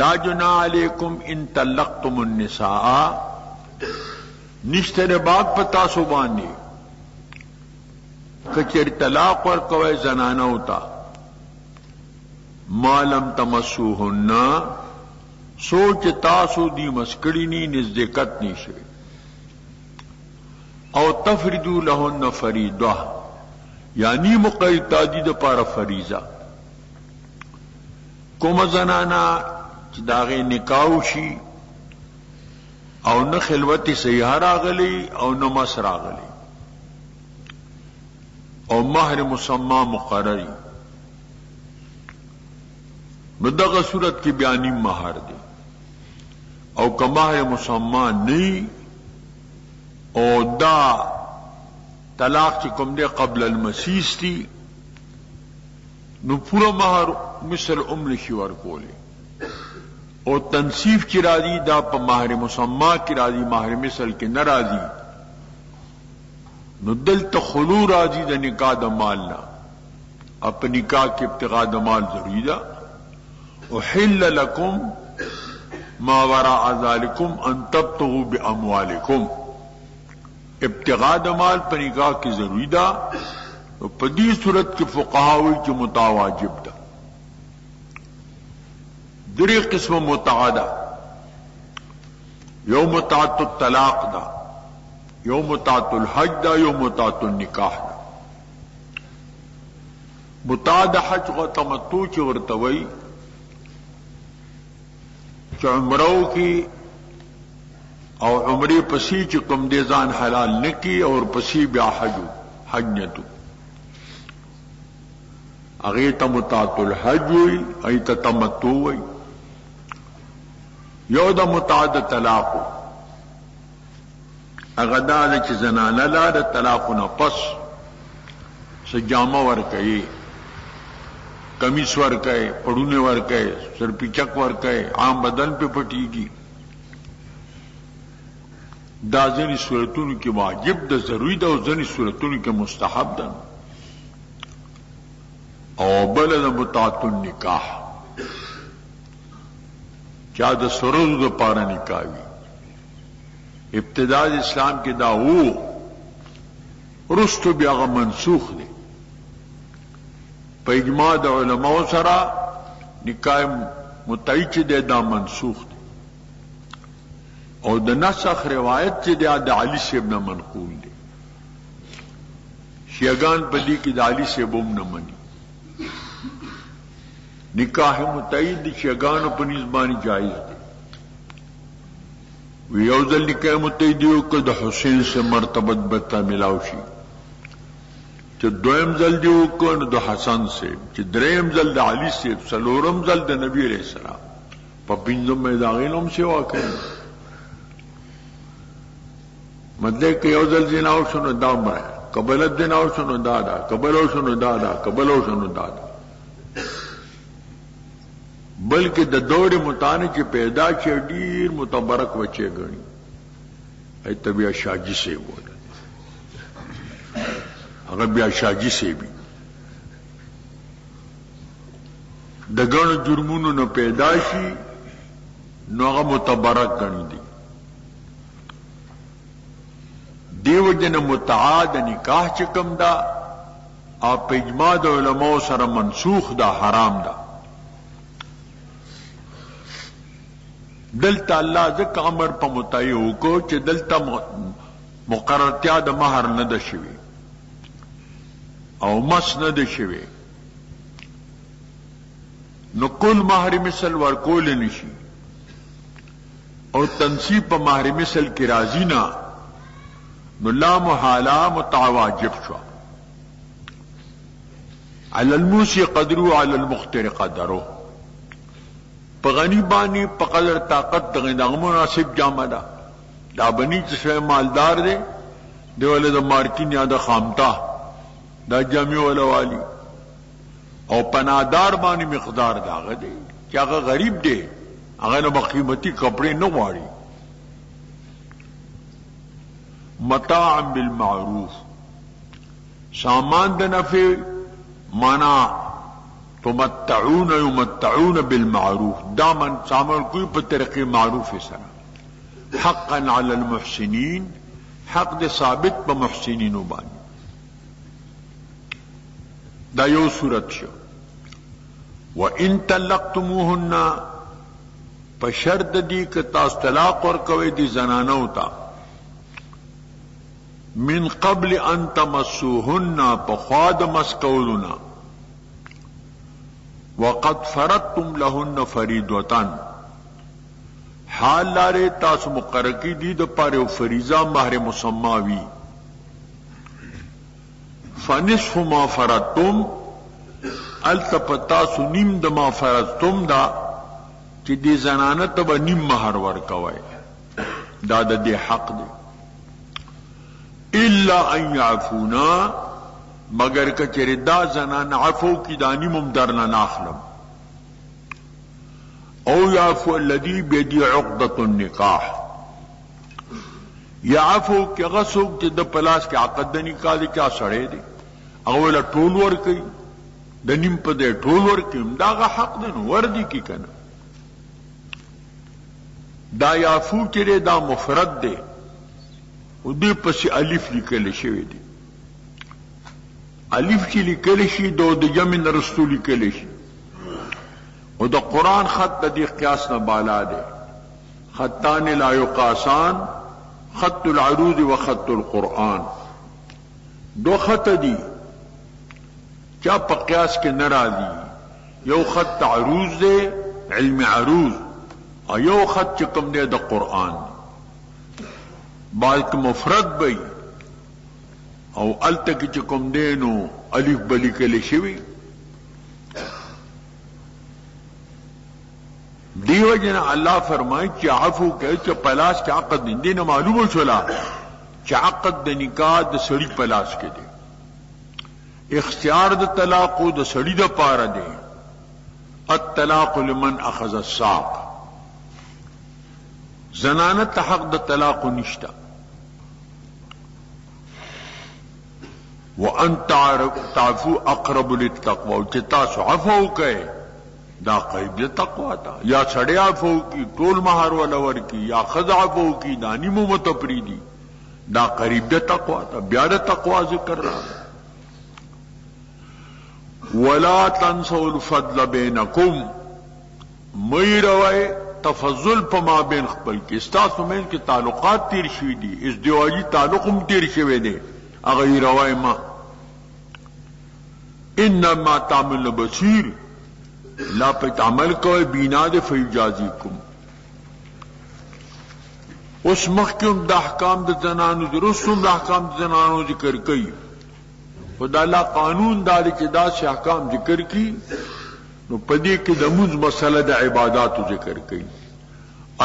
لا جناح علیکم ان طلقتم النساء نشتر باغ پتا سو باندې کچر طلاق ورکوي زنانه ہوتا مالم تمسوهن سوچ تاسو دی مسکڑینی نزدېکت نشي او تفریدو لهن فریضه یعنی مقید تادید پار فریضه کوم زنانا چې داغه نکاح شي او نه خلوت صحیح راغلی او نه مس راغلی او مہر مسمى مقرری نو دغه صورت کې بیانی مہر دی او که مہر مسمى نه او دا طلاق چې کوم دی قبل المسیس دی نو پورا مہر مثل شي ورکولی او تنصیف کی راضی دا پا مہر مسمى کی راضی مہر مثل کی نہ راضی نو دلتا خلو راضی دا نکاح دا مالنا اپا نکاح کی ابتغاء دا مال ضروری دا احل لکم ما وراء ذالکم ان تبتغوا باموالکم ابتغاء دا مال پا نکاح کی ضروری دا پا دی صورت کی فقہاوی کی متواجب دا دری قسم متعدہ یو متعدد الطلاق دا یو متعدد الحج دا یو متعدد النکاح دا متعدد حج و تمتو چی ورتوئی چی عمرو کی او عمری پسی چی کم دیزان حلال نکی اور پسی بیا حج نتو اغیتا متعدد الحج وی ایتا تمتو وی یو دا متعدد طلاقو اغدا دا چی زنانا لا دا طلاقونا پس سجامہ ورکئی کمیس ورکئی پڑونے ورکئی سرپیچک ورکئی عام بدن پہ پٹی گی دا زنی صورتون کی واجب دا ضروری دا زنی صورتون کی مستحب دا او بل دا متعدد النکاح کیا دا سرود دا پارا نکاوی ابتداء اسلام کے داو رستو بیاغا منسوخ دے پا اجماع دا علماء سرا نکاح متعیچ دے دا منسوخ دے او دا نسخ روایت چے دے دا علی سے ابن منقول دے شیعگان پدی کی دا علی سے ابن منی نکاح متعید شیعگان پر نزبانی جائز دے ویوزل نکاح متعیدیو که دا حسین سے مرتبت بتا ملاوشی چه دویم زل دیو که دا حسن سے چه دریم زل دا علی سے سلورم زل دا نبی علیہ السلام پا پینزم میں داغینم سوا کریں مطلب که یوزل زناو شنو دا مرہ قبلت دناو شنو دادا قبلو شنو دادا قبلو شنو دادا بلکہ د دور متانے کی پیدا چی ډیر متبرک بچے گنی ایتا بیا شاجی سے بولا اگر بیا شاجی سے بھی د گن جرمونو نو پیدا شی نو اگر متبرک گنی دی دیو جن متعاد نکاح چکم دا آپ اجماع دا علماء سر منسوخ دا حرام دا دلتا اللہ ذکر امر پا متعیو کو چه دلتا مقررتیا دا مہر ند شوی او مس ند شوی نو کل مہر مثل ورکول نشی او تنصیب پا مہر مثل کی رازینا نو لا محالا متعواجب شو علی الموسی قدرو علی المختر قدرو پا غنی بانی پا قدر طاقت دا مناسب جامع دا دا بنی چسوے مالدار دے دے والے دا مارکین یا دا خامتا دا جامع والا والی او پنادار بانی مقدار دا آگا دے کیا آگا غریب دے آگا نا بقیمتی کپڑے نواری متاعا بالمعروف سامان دا نفع مانا تمتعون یمتعون بالمعروف دامن سامان کوئی پر طریقے معروف سرا حقا علی المحسنین حق دے ثابت پا محسنین بانی دا یو صورت شو. وَإِن طَلَّقْتُمُوهُنَّ په شرط دی که تاسو طلاق ورکوئ دی زنانو ته من قبل ان تمسوهن پخوا د مس کولونه وقد فرضتم لهن فریضة حال لاره تاسو مقرر کی دی د پاره فریضه مہر مسمى وی فنصف ما فرضتم التپتا سو نیم د ما فرضتم دا چې دی زنانه ته نیم مہر ورکوي دا د دې حق دی الا ان يعفونا مگر کچری دا زنان عفو کی دانی ممدرنا ناخلم او يعفو الذي بيدي عقدة النکاح یا عفو کی غسوک چې د پلاس کې عقد د نکاح دی چا سړی دی اوله ټول ور کوي د نیم په دې ټول ور کوي دا غ حق دی نو ور دي کی کنه دا یعفو چې دا مفرد دی او دې پسې الف لیکل شوی دی الف چې لیکل شي د جمع رسول لیکل شي او د قران خط د دې قیاس نه بالا دی خطان لا یقاسان خط العروض و خط القرآن دو خط دی چا په قیاس کې ناراضي یو خط عروض دی علم عروض او یو خط چې کوم دی د قرآن بالک مفرد بی او التک چې کوم دینو الف بلی کلی شوی دیو جنا الله فرمای چې عفو کوي چې پلاس کې عقد دین معلومه شولا چې عقد د نکاح د سړی پلاس کې دی اختیار د طلاق د سړی د پاره دی الطلاق لمن اخذ الساق زنانت حق د طلاق نشتا وان تعفو اقرب للتقوى چې تاسو عفو کوئ دا قریب د تقوا تا یا سړی عفو کی ټول مہر ولا ورکی یا خضع عفو کی دانی مو متپریدی دا قریب د تقوا تا بیا د تقوا ذکر را ولا تنسوا الفضل بینکم میروي تفضل په ما بین خپل کې استاسو مین کې تعلقات تیر شوي دي ازدواجی تعلق هم تیر شوی دی هغه روای ما انما تعمل بصیر لا په عمل کوي بینا د فیجازیکم اوس مخکوم د احکام د زنانو درستم د احکام د زنانو ذکر کوي خدای الله قانون دا چې دا شي احکام ذکر کی نو پدې کې د موږ مسله د عبادت ذکر کوي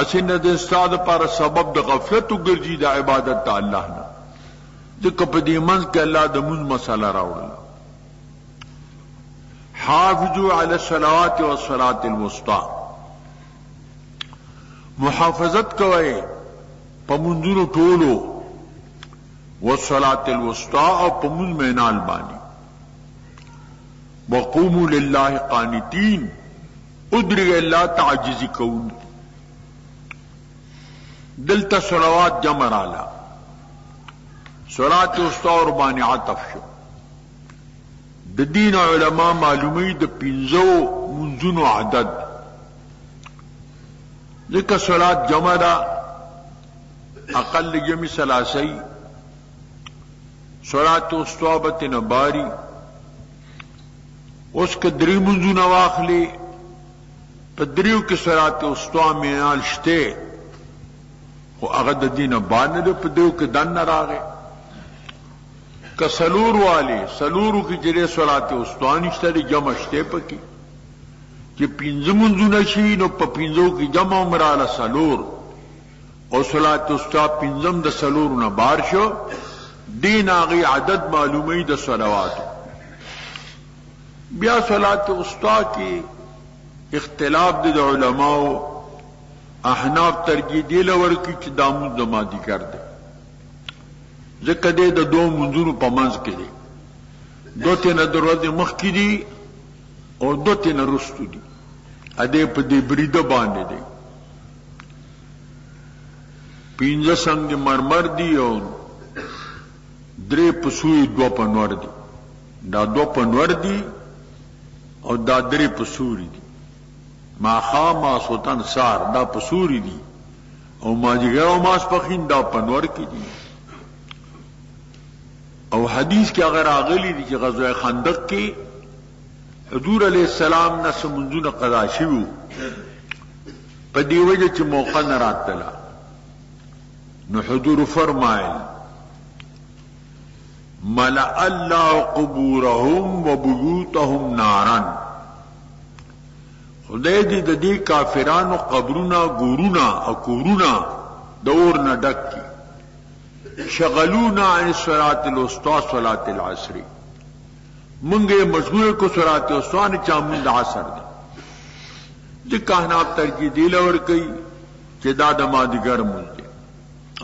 اسنه د استاد پر سبب د غفلت ګرځي د عبادت الله نه ځکه په دې منځ کې الله د موږ مسله راوړل حافظوا علی الصلوات والصلاة الوسطى محافظت کوي په منځونو ټولو والصلاة الوسطى او په منځ مینال باندې وقوموا لله قانتين ادرگ اللہ تعجزی کون دلتا صلوات جمع رالا صلات وسطی اور بانی عطف شو د دین علماء معلومی د پنځو منځونو عدد ذکر صلات جمع دا اقل جمع ثلاثی صلات وسطی بتن باری اس کے دری منځونه واخلي په دریو کې صلات وسطی مینال شته خو هغه د دینه باندې په دیو کې دن راغې کسلور والی سلورو کې جره صلات وسطی نشته جمع شته پکې چې پنځه منځونه شي نو په پنځو کې جمع مراله سلور او صلات وسطی پنځم د سلور نه بار شو دین هغه عدد معلومه د صلوات بیا صلات وسطی کی اختلاف د علماء احناف ترجیح دی لور کی چې دامن دمادی کر دے ځکه د دو منځونو په منځ کې دي دو تنه دروازه مخ کې دي او دو تنه رستو دي ا دې په دې بریده باندې دي پینځه څنګه مرمر دي او درې پسوی دو په نور دي دا دو پنور دی او دا درې پسوري دي ما خاما سوتن سار دا پسوري دي او ماجیګر او ماسپخین دا پنور کې دي او حدیث کې اگر اغلی دي چې غزوه خندق کې حضور علیہ السلام نه سمونځونه قضا شوه په دی وجه چې موقع نه راتله نو حضور فرمایل ملأ الله قبورهم وبيوتهم نارا خدای دې د دې کافرانو قبرونه ګورونه او کورونه د اور نه ډک کړي شغلونا عن الصلاة الوسطى صلاة العصر منګه مشغول کو صلاة الوسطى نه چامن د عصر دی د کاهنات ترجیح دی لور کوي چې دا د مازیګر مونږ دی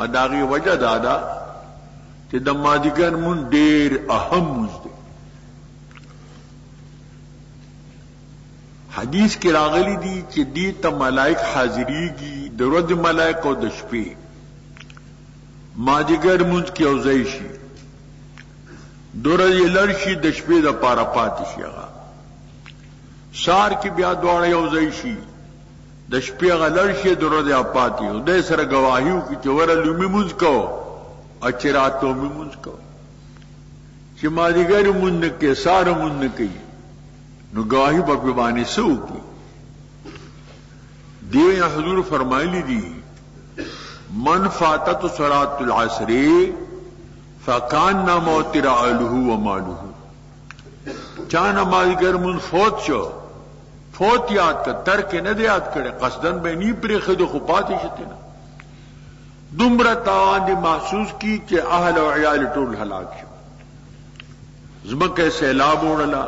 اداغي وجه دادا چې د مازیګر مونږ ډیر اهم مونږ دی حدیث کې راغلی دي چې دې ته ملائک حاضرېږي د ورځې ملائک او د شپې مازیګر مونږ کې اوځي شي دورې لړشي د شپې د پاره پاتې شي هغه شار کې بیا دواړه اوځي شي د شپې غلر شي دورې اپاتې او د سره گواهیو کې چې ورلومي مونږ کو اچراتو مونږ کو چې مازیګر مونږ کې سار مونږ کوي نو گواہی په باندې سو کی دیو حضور فرمایلی دي من فاتت صلاة العصر فکان موتر اهله و ماله چا نمازګر من فوت شو فوت یاد کا ترک نه دی یاد کړي قصدن به نی پرې خود خو پاتې شته نه دومره تاوان دي محسوس کی چې اهل او عیال ټول هلاک شو زمکه سیلاب وړلا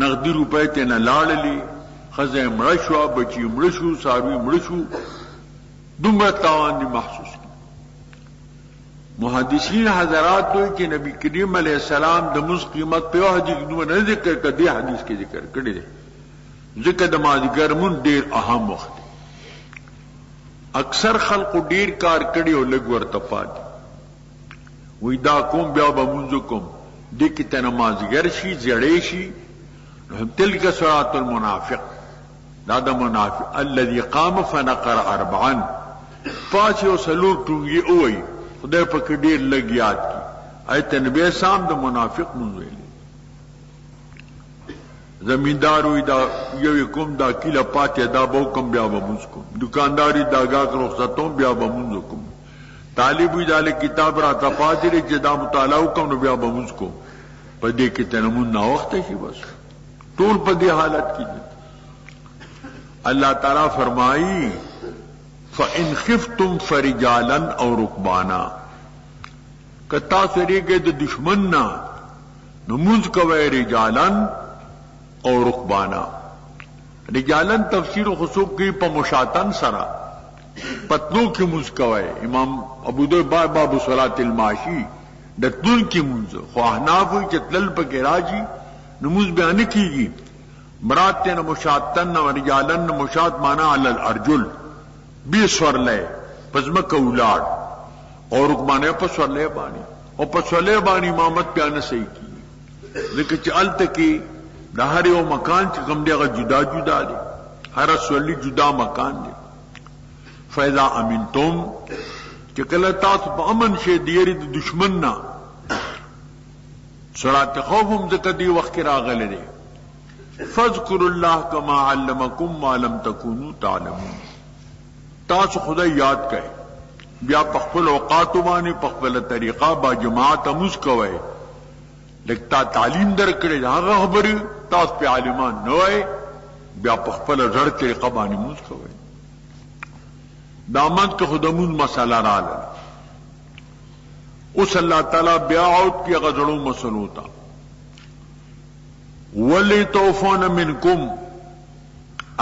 نغدی روپے ته نه لاړلی خزه مړ شو بچی مړ شو ساروی مړ شو دومره تاوان دي محسوس محدثین حضرات دوی چې نبی کریم علیہ السلام د مز قیمت په حدیث نه ذکر کړي حدیث کې ذکر کړي دي ذکر د مازیګر مون ډیر اهم وخت اکثر خلق ډیر کار کړي او لګ ورته پات وې دا کوم بیا به مونږ کوم د کې ته مازیګر شي زړې شي تلك صلاة المنافق دا د منافق الذي قام فنقر اربعا پاس یو سلور ټونګي اوي خدای په کې ډیر لګیات کی ایت نبی سام د منافق مونږ ویلي زمیندار وي دا یو کوم دا کیله پاتې دا بو کوم بیا به مونږ کوم دکانداري داګه رخصتو بیا به مونږ کوم طالب وي دا کتاب را تفاضل چې دا مطالعه کوم نو بیا به مونږ کوم په دې کې تنمون نا وخت شي بس ټول په دې حالت کې دي الله تعالی فرمایي فإن خفتم فرجالا او ركبانا کتا سریګه د دشمن نا نموز کوي رجالا او ركبانا رجالن تفسیر خصوص کی په مشاتن سرا پتلو کې موز کوي امام ابو داود باب صلات الماشی د تل کې موز خو احناف چې تل په کې راځي نموز بیان کیږي مراد ته مشاتن او رجالن مشات معنا علی الارجل بی سورلے پزما کولاد اور رکمانے پر سورلے بانی اور پر سورلے بانی امامت پیانا صحیح کی لیکن چلت کی دہر او مکان چې کوم دی هغه جدا جدا دي هر سورلی جدا مکان دی فاذا امنتم چې کله تاسو په امن شي دیری د دشمن نه صلات خوفم ذکر دی وخت راغله دي فذكروا الله كما علمكم ما لم تكونوا تعلمون تاسو خدای یاد کړئ بیا په خپل اوقات باندې په خپل طریقه با جماعت اموز کوئ لکتا تعلیم درکړي هغه خبره تاسو په عالمان نه وای بیا په خپل زړه طریقه باندې موز کوئ دامن که خودمون مسئله رااله اس اللہ تعالی بیا عود کی غزړو مسلو تا ولی توفون منکم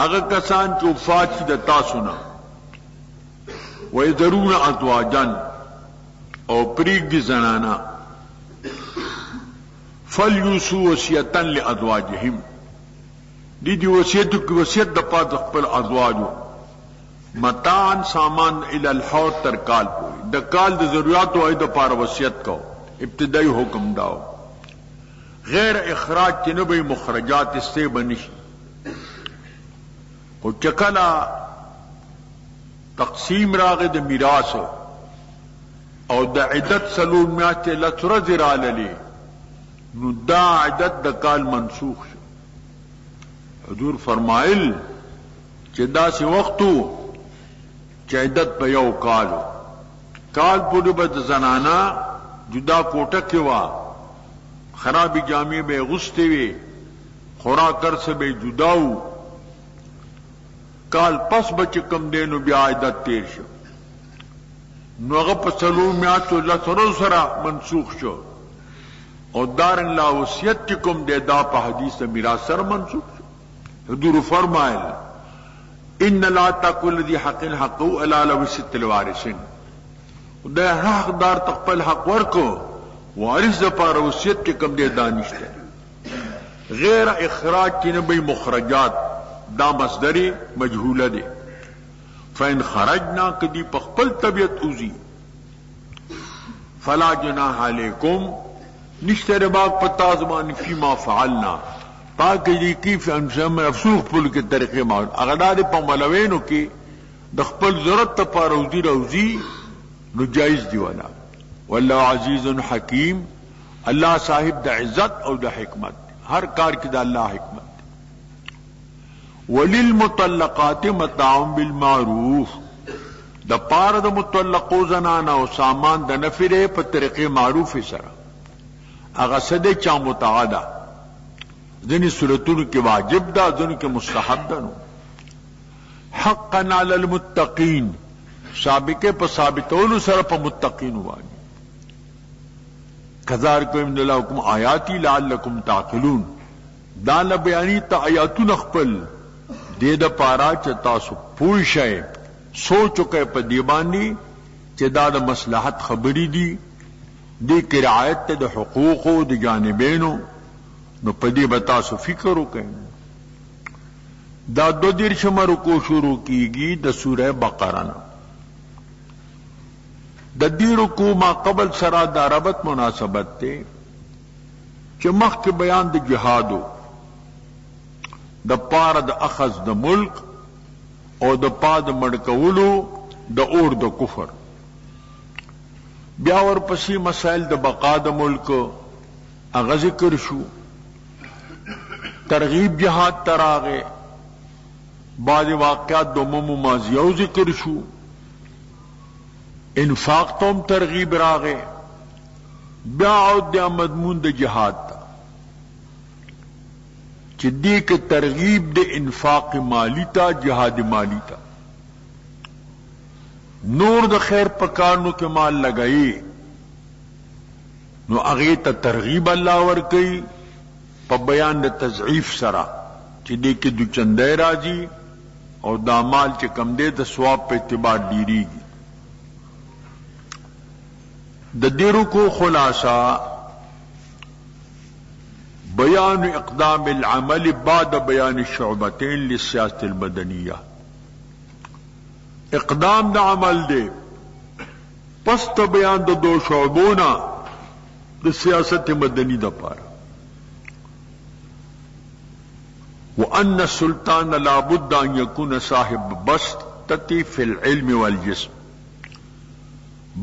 اگر کسان چې وفات شي د تاسو نه ويذرون ازواجا او پریګ دي زنانا فلیوسو وصیتا لازواجهم دي وصیت د پات خپل ازواجو متان سامان الى الحور تر کال پوری د کال د ضرورت او د پار وصیت کو ابتدائی حکم داو غیر اخراج کی نہ بھئی مخرجات اس سے بنشی او چکلا تقسیم راغ د میراث او د عدت سلول میاشت لسره زرا للی نو دا عدت د کال منسوخ شو حضور فرمایل چې داسې وختو چې عدت په یو کالو کال پورې به د زنانا جدا کوټه کې وا خرابی جامع به غسته وي خوراک کرسه به جداو کال پس بچ کم دینو بیا عدت تیر شو نو هغه په څلور میاشتو لسره سره منسوخ شو او دارن لا وصیت چې کوم دی دا په حدیث میراث سره منسوخ شو حضور فرمایل ان لا تاكل ذي حق حقه الا لو ست الوارثين دا حقدار تخپل حق ورکو وارث لپاره وصیت کې کوم دی دانشته غیر اخراج کې نه به مخرجات دا مصدر مجهوله دی فإن خرجنا کدی په خپل طبیعت اوزی فلا جناح علیکم نشته رباق پتا زمان فيما فعلنا پاک دی کی فهم افسوخ پل کې طریقې ما اغداد په ملوینو کې د خپل ضرورت ته پاروزی روزی نو جایز دی ولا والله عزیز حکیم الله صاحب د عزت او د حکمت ہر کار کی دا اللہ حکمت وللمطلقات متاع بالمعروف د پار د مطلقو زنانا او سامان د نفره په طریقې معروف سره هغه سده چا متعاده ځنې صورتونو کې واجب ده ځنې کې مستحب ده حقا علی المتقین سابقه په ثابتولو سره په متقین وایي کذالک من لکم آیاتی لعلکم تعقلون دا ل بیانی ته آیاتونه خپل دې د پارا چې تاسو پوه شئ سوچ وکئ په دی باندې چې دا د مصلحت خبرې دي دې کې رعایت ته د حقوق او د جانبینو نو په دې به تاسو فکر وکئ دا 2 رکوع شروع کیږي د سوره بقره نه د دې رکوع ما قبل سره د ربط مناسبت ته چې مخکې بیان د جهادو د پاره د اخذ د ملک او د پاد مړکولو د اور د کفر بیا ورپسې مسائل د بقا د ملک اغه ذکر شو ترغیب جهاد تراغه بعض واقعات د ماضیو ذکر شو انفاق توم ترغیب راغه بیا او د مضمون د جهاد چې دې کې ترغیب د انفاق مالی تا جهاد مالی تا نور د خیر پکانو کې مال لګئی نو هغه ته ترغیب الله ور کوي په بیان د تضعیف سره چې دې کې د چندې راځي او د مال چې کم دې د ثواب په اعتبار ډیریږي د دیرو کو خلاصہ بیان اقدام العمل بعد بیان الشعبتين للسیاست المدنیہ اقدام دا عمل دے پس تا بیان دا 2 شعبونا دا سیاست مدنی دا پارا وَأَنَّ السُّلْطَانَ لَا بُدَّ أَن يَكُونَ صَاحِبَ بَسْطَةٍ فِي الْعِلْمِ وَالْجِسْمِ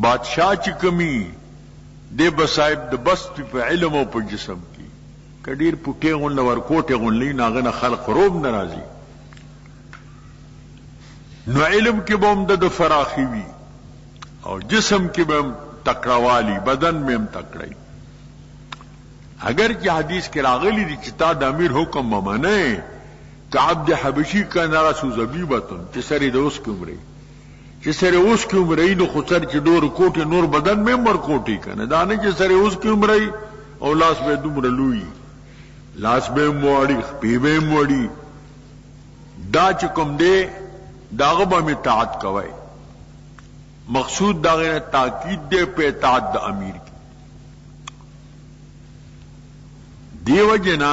بادشاہ چی کمی دے بصاحب د بسط په علم او په جسم کی کډیر پټه غون لور کوټه غون لین هغه خلق روب ناراضي نو علم کې بوم د فراخي وی او جسم کې بم تکړوالی بدن میں هم تکړی اگر چې حدیث کې راغلی دي چې تا د امیر حکم ممنه کعب د حبشي کنا رسول زبیبتن چې سری د اوس کومري چې سره اوس کې عمرې نو خو سر چې ډور کوټه نور بدن مې مر کوټي کنه دا نه چې سره اوس کې عمرې او لاس به دومره لوی لاس به موړي په به موړي دا چې کوم دی داغه به اطاعت کوي مقصود داغه تاکید دی په اطاعت د امیر کی دیو جنا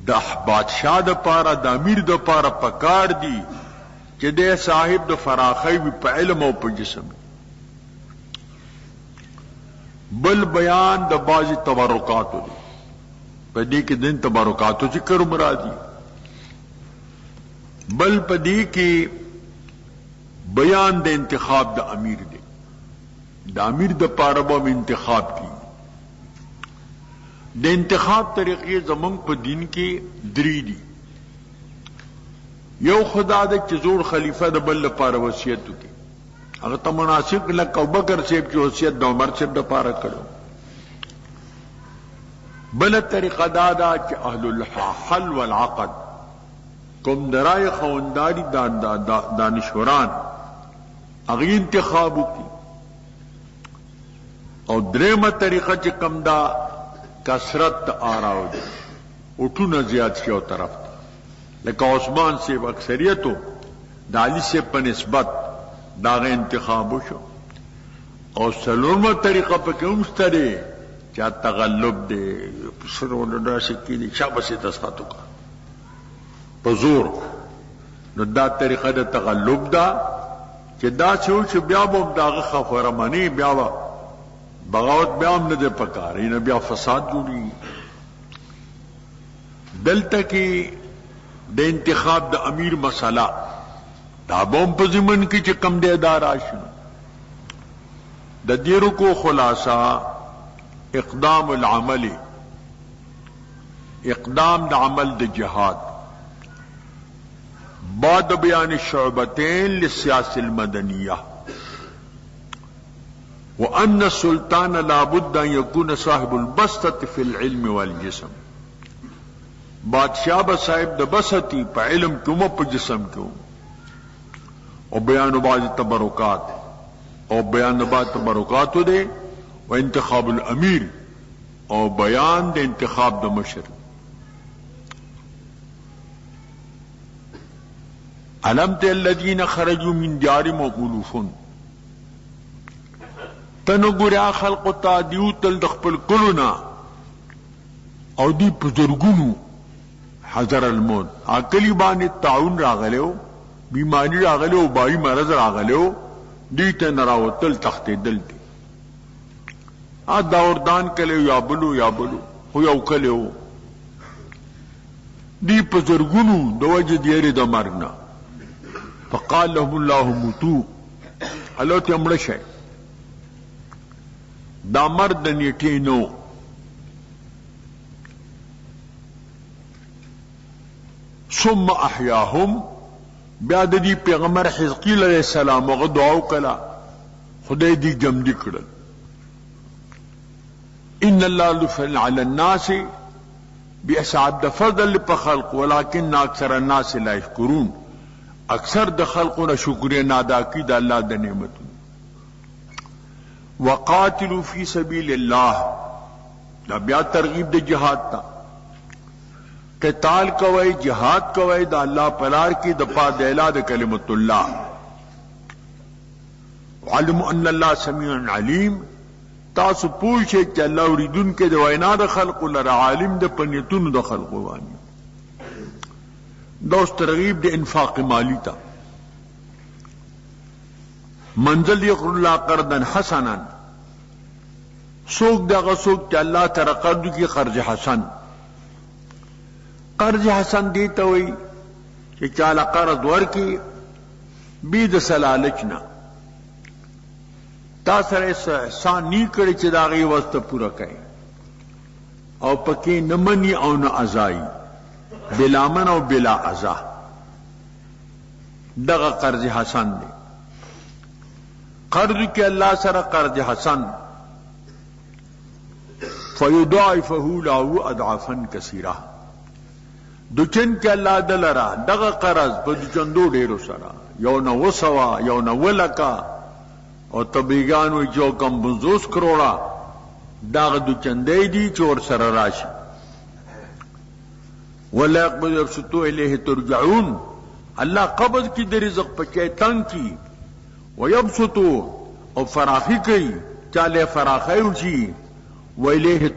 د بادشاہ د پاره د امیر د پاره پکار دی چې دې صاحب د فراخی په علم او په جسم बल बयान द बाजी तबरुकातु दी पदी के दिन तबरुकातु जिक्र मुरादी बल पदी की बयान द इंतखाब द अमीर दे द अमीर द पारबो में इंतखाब की द इंतखाब तरीके जमंग प दिन की दरी दी यो खुदा दे चजोर खलीफा द बल पार वसियत की अगर तो मुनासिब लग बकर सेब की वसियत द उमर सेब द पार करो बल तरीका दादा के अहलुल हल वल अक़द कुम दराय खवंदारी दानिशवरान अगी इंतखाब की और द्रेमा तरीका च कमदा कसरत आराव दे उठू न ज्यादा की तरफ लेकिन उस्मान से अक्सरियत हो दाली से पनिस्बत दागे इंतखाब शो और सलोरमा तरीका पर क्यों तरे क्या तगल्लुब दे सरोडा सिक्की दे शाबाश तस्खातु का पजूर नुदा तरीका दे तगल्लुब दा कि दा छो छ ब्याबो दागे खफर मनी ब्यावा बगावत ब्याम न दे पकार इन ब्या फसाद जुड़ी दल तकी द इंतखाब द अमीर मसला दाबों पजिमन की चिकम देदार आशन द देर को खुलासा इक़दाम अमली इक़दाम द अमल द जिहाद बाद बयान शुअबतैन लिस्सियासिल मदनिया व अन्न सुल्तान लाबुद्द अन यकून साहिबुल बसत फिल इल्म वल जिस्म बादशाह साहिब द बसती प इल्म क्यों प जिस्म क्यों और बयान बाज तबरुकात और बयान बाज तबरुकात दे व इंतखाबुल अमीर और बयान दे इंतखाब द मशर अलम तल्लजीन खरजू मिन जारिम उलूफुन तनु गुरा खल्क तादियु तल दखपल कुलना और दी बुजुर्गुनु हजर अलमौत आकली बानी ताउन रागले हो बीमारी रागले हो बाई मरज रागले हो दी ते नरावतल तख्ते दल दी आ दावरदान कले या बोलो हो या उकले हो दी बुजुर्गुनु दवज दियरे द मरना फकाल लहुल्लाहु मुतू अलो ते अमड़श है दा मर्द नीटीनो सुम्मा अहयाहुम ब्याददी पैगंबर हिजकील अलैहिस्सलाम वग दुआओ कला खुदाई दी जमदी कड़ल इन अल्लाह लुफल अला अन्नास बिअसाद फज़ल पखल्क वलाकिन अक्सर अन्नास ला यशकुरून अक्सर द खल्क़ न शुक्रिया नादा की द अल्लाह द नेमत वक़ातिलू फी सबीलिल्लाह दा ब्या तरगीब द जिहाद ता क़िताल कवई जिहाद कवई द अल्लाह पलार की दपा देला द कलिमतुल्लाह वालिम अन्न अल्लाह समीउन अलीम तासु पूछे कि अल्लाह उरीदुन के दवाइना द खल्क़ लरा आलिम द पनियतुन द खल्क़ वानी दोस्त तरगीब द इन्फाक माली ता मंजिल यक़ुल्लाह कर्दन हसनन सोख दगा सोख कि अल्लाह तेरा कर्ज की कर्ज हसन देता हुई कि चाला कर्ज वर की बीद सलालचना तासर एहसान नी करे चिदागी वस्त पूरा कहे और पकी न मनी और न अजाई बिलामन और बिला अजा दगा कर्ज हसन दे कर्ज के अल्लाह सरा कर्ज हसन फयुदाइफहु लहु अदआफन कसीरा दुचन के अल्लाह दलरा दगा कर्ज पर दुचंदो ढेरो सरा यौ न वो सवा यौ न वो लका और तबीगान जो कम बुजोस करोड़ा दाग दुचंदे दी चोर सरा राशि वलकबसतु इलैहि तुरजऊन अल्लाह कब्ज की दे रिज़्क़ पचे तंग की वयबसतु और फराखी कई चाले फराखे उची वह